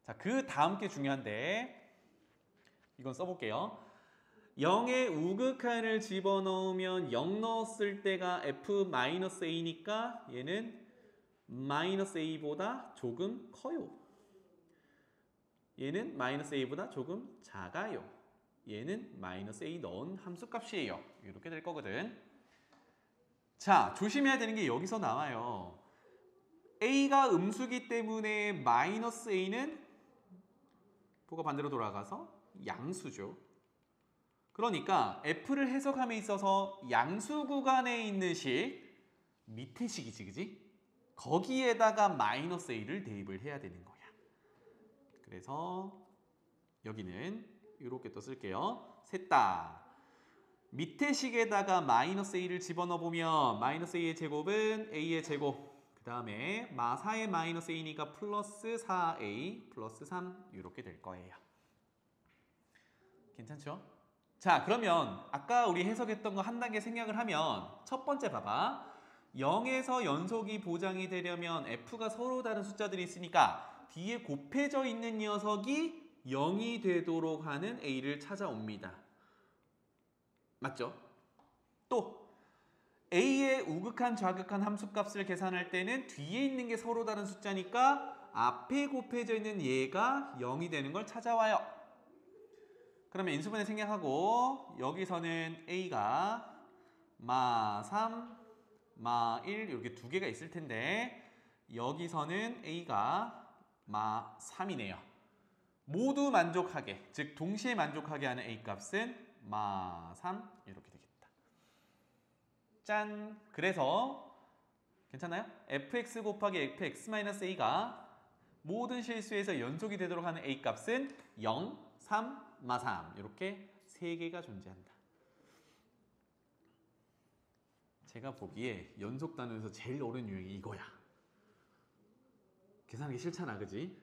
자, 그 다음 게 중요한데 이건 써볼게요. 0의 우극한을 집어넣으면 0 넣었을 때가 f-a니까 얘는 마이너스 a보다 조금 커요. 얘는 마이너스 a보다 조금 작아요. 얘는 마이너스 a 넣은 함수값이에요. 이렇게 될 거거든. 자, 조심해야 되는 게 여기서 나와요. a가 음수기 때문에 마이너스 a는 보가 반대로 돌아가서 양수죠. 그러니까 f를 해석함에 있어서 양수 구간에 있는 식 밑에 식이지, 그지? 거기에다가 마이너스 a를 대입을 해야 되는 거야. 그래서 여기는 이렇게 또 쓸게요. 셋 다 밑에 식에다가 마이너스 a를 집어넣어 보면 마이너스 a의 제곱은 a의 제곱 그 다음에 마 4의 마이너스 a니까 플러스 4a 플러스 3 이렇게 될 거예요. 괜찮죠? 자, 그러면 아까 우리 해석했던 거 한 단계 생략을 하면 첫 번째 봐봐. 0에서 연속이 보장이 되려면 f가 서로 다른 숫자들이 있으니까 뒤에 곱해져 있는 녀석이 0이 되도록 하는 a를 찾아옵니다. 맞죠? 또 a의 우극한 좌극한 함수값을 계산할 때는 뒤에 있는 게 서로 다른 숫자니까 앞에 곱해져 있는 얘가 0이 되는 걸 찾아와요. 그러면 인수분해 생략하고 여기서는 a가 마 3, 마 1 이렇게 두 개가 있을 텐데 여기서는 a가 마 3이네요. 모두 만족하게, 즉 동시에 만족하게 하는 a 값은 마 3 이렇게 되겠다. 짠! 그래서 괜찮아요? fx 곱하기 fx-a가 모든 실수에서 연속이 되도록 하는 a 값은 0, 3, 마 3 이렇게 세 개가 존재한다. 제가 보기에 연속 단위에서 제일 어려운 유형이 이거야. 계산하기 싫잖아, 그지?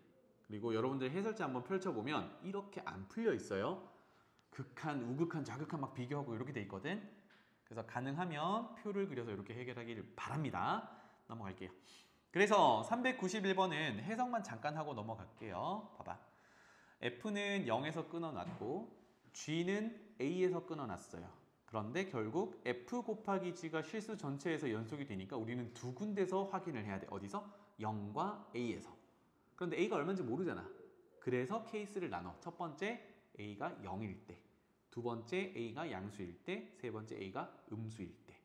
그리고 여러분들 해설지 한번 펼쳐보면 이렇게 안 풀려 있어요. 극한, 우극한, 좌극한 막 비교하고 이렇게 돼 있거든. 그래서 가능하면 표를 그려서 이렇게 해결하기를 바랍니다. 넘어갈게요. 그래서 391번은 해석만 잠깐 하고 넘어갈게요. 봐봐. F는 0에서 끊어놨고 G는 A에서 끊어놨어요. 그런데 결국 F 곱하기 G가 실수 전체에서 연속이 되니까 우리는 두 군데서 확인을 해야 돼. 어디서? 0과 A에서. 그런데 A가 얼마인지 모르잖아. 그래서 케이스를 나눠. 첫 번째 A가 0일 때, 두 번째 A가 양수일 때, 세 번째 A가 음수일 때.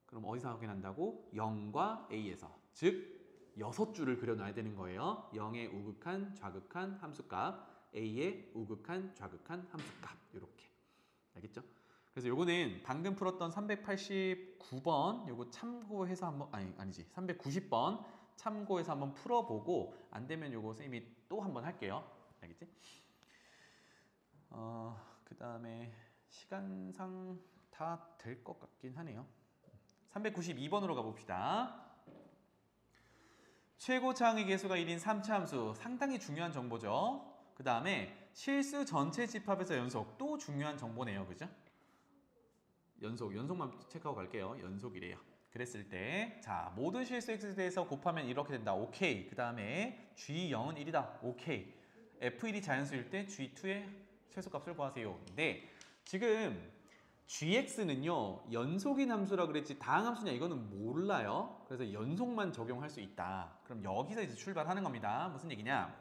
그럼 어디서 확인한다고? 0과 A에서. 즉 6줄을 그려놔야 되는 거예요. 0의 우극한, 좌극한 함수값, A의 우극한, 좌극한 함수값. 이렇게. 알겠죠? 그래서 요거는 방금 풀었던 389번 요거 참고해서 한번 아니지 390번 참고해서 한번 풀어보고 안 되면 요거 쌤이 또 한번 할게요. 알겠지? 그 다음에 시간상 다 될 것 같긴 하네요. 392번으로 가봅시다. 최고차항의 개수가 1인 3차 함수 상당히 중요한 정보죠. 그 다음에 실수 전체 집합에서 연속 또 중요한 정보네요. 그죠? 연속만 체크하고 갈게요. 연속이래요. 그랬을 때, 자, 모든 실수 x에 대해서 곱하면 이렇게 된다. 오케이. 그 다음에 g0은 1이다. 오케이. f1이 자연수일 때 g2의 최소값을 구하세요. 근데 지금 gx는요, 연속인 함수라 그랬지 다항함수냐 이거는 몰라요. 그래서 연속만 적용할 수 있다. 그럼 여기서 이제 출발하는 겁니다. 무슨 얘기냐?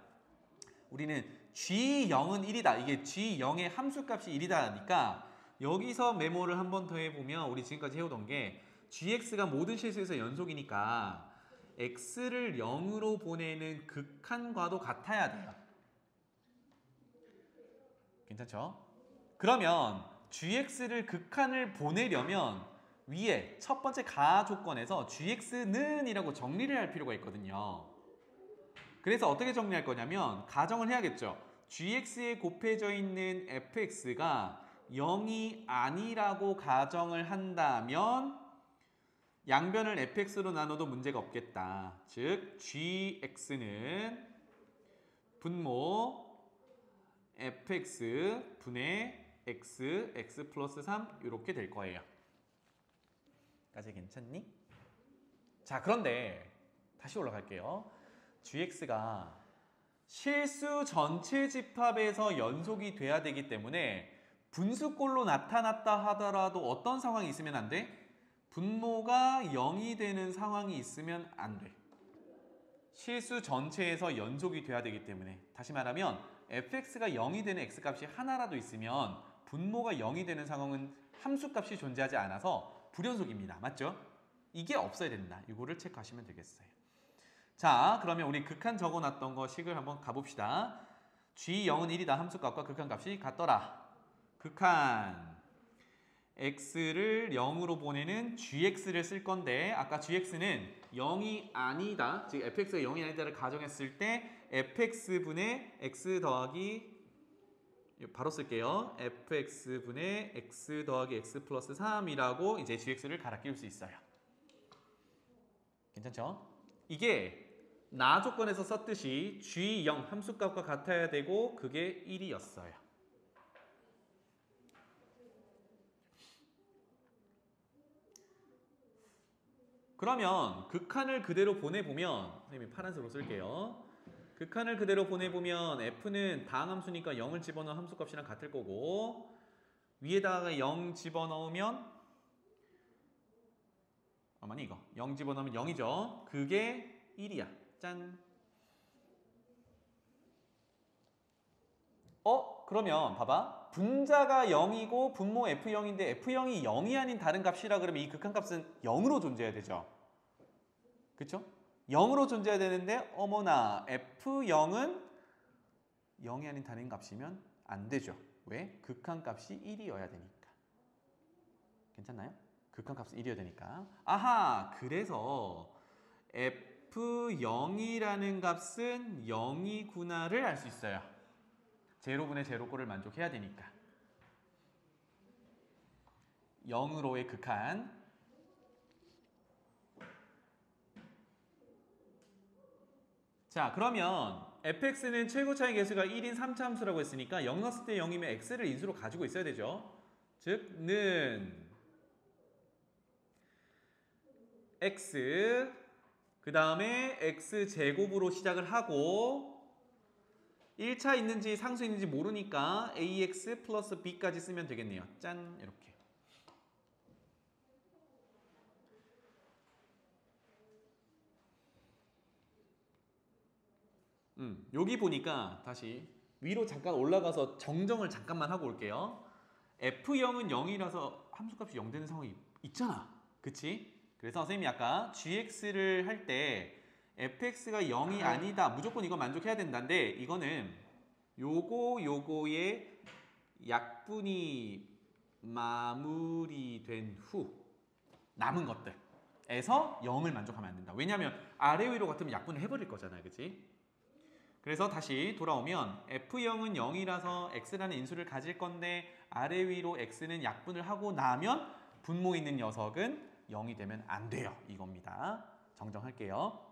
우리는 g0은 1이다. 이게 g0의 함수값이 1이다니까 여기서 메모를 한 번 더 해보면 우리 지금까지 해오던 게 gx가 모든 실수에서 연속이니까 x를 0으로 보내는 극한과도 같아야 돼요. 괜찮죠? 그러면 gx를 극한을 보내려면 위에 첫 번째 가 조건에서 gx는 이라고 정리를 할 필요가 있거든요. 그래서 어떻게 정리할 거냐면 가정을 해야겠죠. gx에 곱해져 있는 fx가 0이 아니라고 가정을 한다면 양변을 fx로 나눠도 문제가 없겠다. 즉 gx는 분모 fx 분의 x 플러스 3 이렇게 될 거예요. 까지 괜찮니? 자, 그런데 다시 올라갈게요. gx가 실수 전체 집합에서 연속이 돼야 되기 때문에 분수꼴로 나타났다 하더라도 어떤 상황이 있으면 안 돼? 분모가 0이 되는 상황이 있으면 안 돼. 실수 전체에서 연속이 돼야 되기 때문에 다시 말하면 fx가 0이 되는 x값이 하나라도 있으면 분모가 0이 되는 상황은 함수값이 존재하지 않아서 불연속입니다. 맞죠? 이게 없어야 된다. 이거를 체크하시면 되겠어요. 자, 그러면 우리 극한 적어놨던 거 식을 한번 가봅시다. g0은 1이다. 함수값과 극한값이 같더라. 극한 x를 0으로 보내는 gx를 쓸 건데 아까 gx는 0이 아니다. 즉 fx가 0이 아니다를 가정했을 때 fx분의 x 더하기 바로 쓸게요. fx분의 x 더하기 x 플러스 3이라고 이제 gx를 갈아 끼울 수 있어요. 괜찮죠? 이게 나 조건에서 썼듯이 g0 함수값과 같아야 되고 그게 1이었어요. 그러면 극한을 그대로 보내보면 선생님이 파란색으로 쓸게요. 극한을 그대로 보내보면 f는 다항함수니까 0을 집어넣은 함수값이랑 같을 거고 위에다가 0 집어넣으면 아니 이거 0 집어넣으면 0이죠. 그게 1이야. 짠. 그러면 봐봐. 분자가 0이고 분모 f0인데 f0이 0이 아닌 다른 값이라 그러면 이 극한값은 0으로 존재해야 되죠. 그쵸? 0으로 존재해야 되는데 어머나 f0은 0이 아닌 다른 값이면 안 되죠. 왜? 극한값이 1이어야 되니까. 괜찮나요? 극한값은 1이어야 되니까. 아하! 그래서 f0이라는 값은 0이구나를 알 수 있어요. 제로분의 제로꼴을 만족해야 되니까. 0으로의 극한. 자, 그러면 fx는 최고차의 개수가 1인 3차 함수라고 했으니까 0 넣었을 때 0이면 x를 인수로 가지고 있어야 되죠. 즉, 는 x 그 다음에 x제곱으로 시작을 하고 1차 있는지 상수 있는지 모르니까 ax 플러스 b까지 쓰면 되겠네요. 짠 이렇게. 여기 보니까 다시 위로 잠깐 올라가서 정정을 잠깐만 하고 올게요. F0은 0이라서 함수값이 0 되는 상황이 있잖아. 그치? 그래서 선생님이 아까 gx를 할 때 fx가 0이 아니다. 무조건 이거 만족해야 된다는데 이거는 요거의 약분이 마무리된 후 남은 것들에서 0을 만족하면 안 된다. 왜냐하면 아래 위로 같으면 약분을 해버릴 거잖아요. 그치? 그래서 다시 돌아오면 F0은 0이라서 x라는 인수를 가질 건데 아래 위로 x는 약분을 하고 나면 분모 있는 녀석은 0이 되면 안 돼요. 이겁니다. 정정할게요.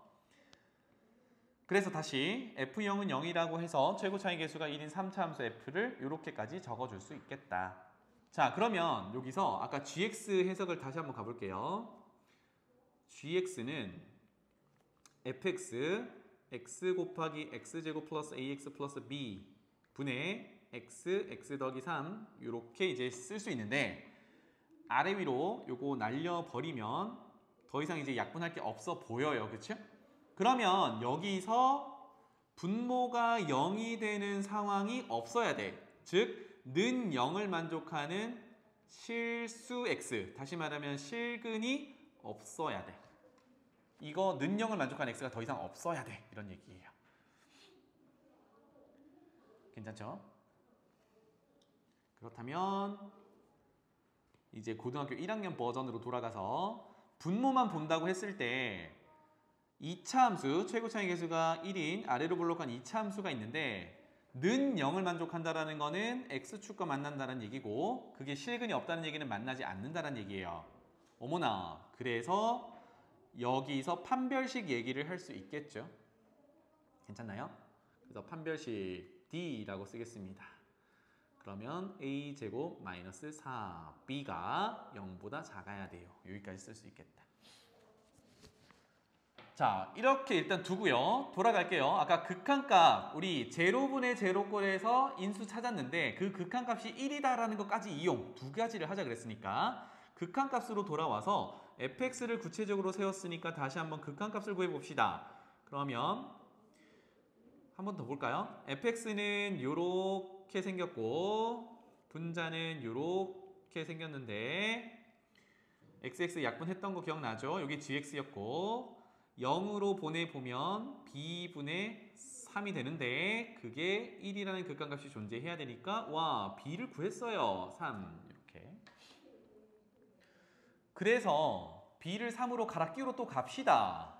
그래서 다시 F0은 0이라고 해서 최고 차이 계수가 1인 3차 함수 F를 이렇게까지 적어줄 수 있겠다. 자, 그러면 여기서 아까 gx 해석을 다시 한번 가볼게요. gx는 fx x 곱하기 x제곱 플러스 ax 플러스 b 분의 x 더하기 3 이렇게 이제 쓸 수 있는데 아래 위로 요거 날려버리면 더 이상 이제 약분할 게 없어 보여요. 그쵸? 그러면 여기서 분모가 0이 되는 상황이 없어야 돼. 즉, 는 0을 만족하는 실수 x, 다시 말하면 실근이 없어야 돼. 이거 는 0을 만족하는 x가 더 이상 없어야 돼. 이런 얘기예요. 괜찮죠? 그렇다면 이제 고등학교 1학년 버전으로 돌아가서 분모만 본다고 했을 때 2차 함수, 최고 차이 계수가 1인 아래로 블록한 2차 함수가 있는데 는 0을 만족한다라는 거는 x축과 만난다는 얘기고 그게 실근이 없다는 얘기는 만나지 않는다는 얘기예요. 어머나, 그래서 여기서 판별식 얘기를 할 수 있겠죠. 괜찮나요? 그래서 판별식 D라고 쓰겠습니다. 그러면 a제곱 마이너스 4b가 0보다 작아야 돼요. 여기까지 쓸 수 있겠다. 자, 이렇게 일단 두고요. 돌아갈게요. 아까 극한값, 우리 제로분의 제로꼴에서 인수 찾았는데 그 극한값이 1이다라는 것까지 이용, 두 가지를 하자 그랬으니까 극한값으로 돌아와서 fx를 구체적으로 세웠으니까 다시 한번 극한값을 구해봅시다. 그러면 한 번 더 볼까요? fx는 요렇게 생겼고 분자는 요렇게 생겼는데 xx 약분했던 거 기억나죠? 여기 gx였고 0으로 보내보면 b분의 3이 되는데 그게 1이라는 극한값이 존재해야 되니까 와, b를 구했어요. 3 이렇게. 그래서 b를 3으로 갈아 끼우러 또 갑시다.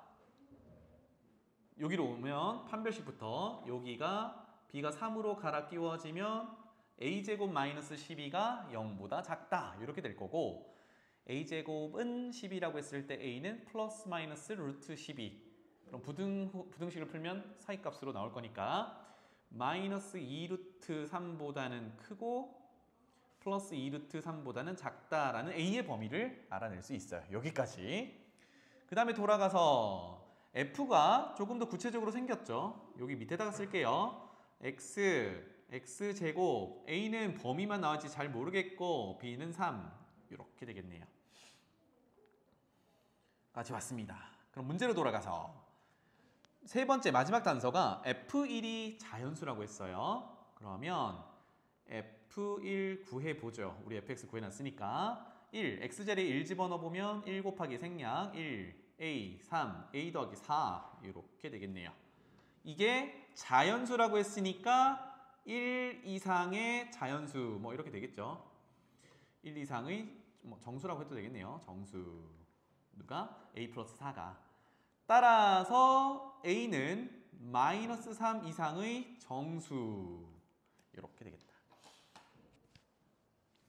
여기로 오면 판별식부터 여기가 b가 3으로 갈아 끼워지면 a제곱 마이너스 12가 0보다 작다. 이렇게 될 거고 a제곱은 10이라고 했을 때 a는 플러스 마이너스 루트 12. 그럼 부등식을 풀면 사이값으로 나올 거니까 마이너스 2루트 3보다는 크고 플러스 2루트 3보다는 작다라는 a의 범위를 알아낼 수 있어요. 여기까지. 그 다음에 돌아가서 f가 조금 더 구체적으로 생겼죠. 여기 밑에다가 쓸게요. x제곱 a는 범위만 나올지 잘 모르겠고 b는 3 이렇게 되겠네요. 같이 왔습니다. 그럼 문제로 돌아가서 세 번째 마지막 단서가 f1이 자연수라고 했어요. 그러면 f1 구해보죠. 우리 fx 구해놨으니까 1, x자리에 1 집어넣어보면 1 곱하기 생략 1, a, 3, a 더하기 4 이렇게 되겠네요. 이게 자연수라고 했으니까 1 이상의 자연수 뭐 이렇게 되겠죠. 1 이상의 정수라고 해도 되겠네요. 정수가 a 플러스 4가. 따라서 a는 마이너스 3 이상의 정수 이렇게 되겠다.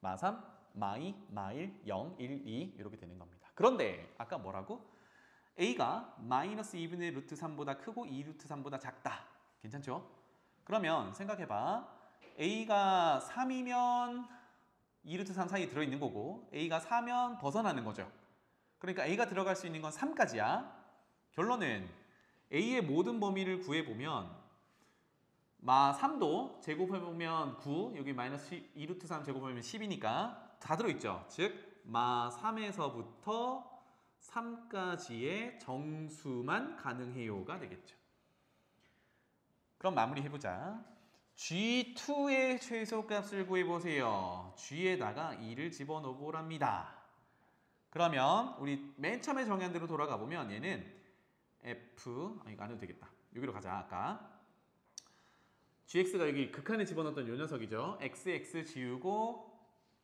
마3, 마2, 마1, 0, 1, 2 이렇게 되는 겁니다. 그런데 아까 뭐라고? a가 마이너스 2분의 루트 3보다 크고 2 루트 3보다 작다. 괜찮죠? 그러면 생각해봐. a가 3이면 2 루트 3 사이에 들어있는 거고 a가 4면 벗어나는 거죠. 그러니까 A가 들어갈 수 있는 건 3까지야. 결론은 A의 모든 범위를 구해보면 마 3도 제곱해보면 9, 여기 마이너스 2루트 3 제곱하면 10이니까 다 들어있죠. 즉 마 3에서부터 3까지의 정수만 가능해요가 되겠죠. 그럼 마무리해보자. G2의 최소값을 구해보세요. G에다가 2를 집어넣어보랍니다. 그러면 우리 맨 처음에 정의한 대로 돌아가 보면 얘는 F, 이거 안 해도 되겠다. 여기로 가자. 아까 GX가 여기 극한에 집어넣었던 요 녀석이죠. XX 지우고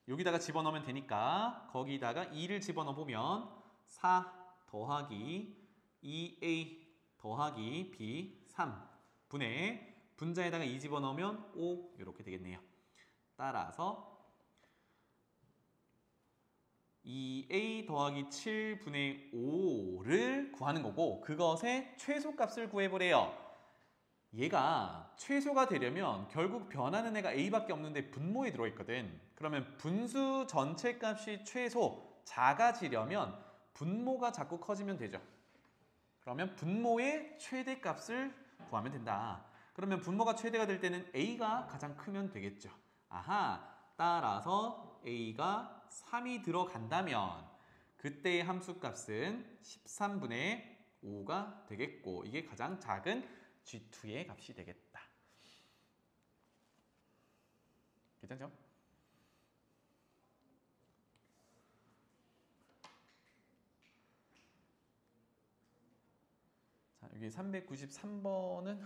여기다가 집어넣으면 되니까 거기다가 2를 집어넣어보면 4 더하기 2A 더하기 B 3분의 분자에다가 2 집어넣으면 5 이렇게 되겠네요. 따라서 2A 더하기 7분의 5를 구하는 거고 그것의 최소값을 구해보래요. 얘가 최소가 되려면 결국 변하는 애가 A밖에 없는데 분모에 들어있거든. 그러면 분수 전체 값이 최소 작아지려면 분모가 자꾸 커지면 되죠. 그러면 분모의 최대값을 구하면 된다. 그러면 분모가 최대가 될 때는 A가 가장 크면 되겠죠. 아하, 따라서 A가 3이 들어간다면 그때의 함수값은 13분의 5가 되겠고 이게 가장 작은 G2의 값이 되겠다. 괜찮죠? 자, 여기 393번은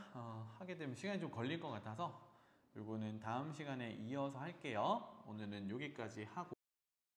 하게 되면 시간이 좀 걸릴 것 같아서 요거는 다음 시간에 이어서 할게요. 오늘은 여기까지 하고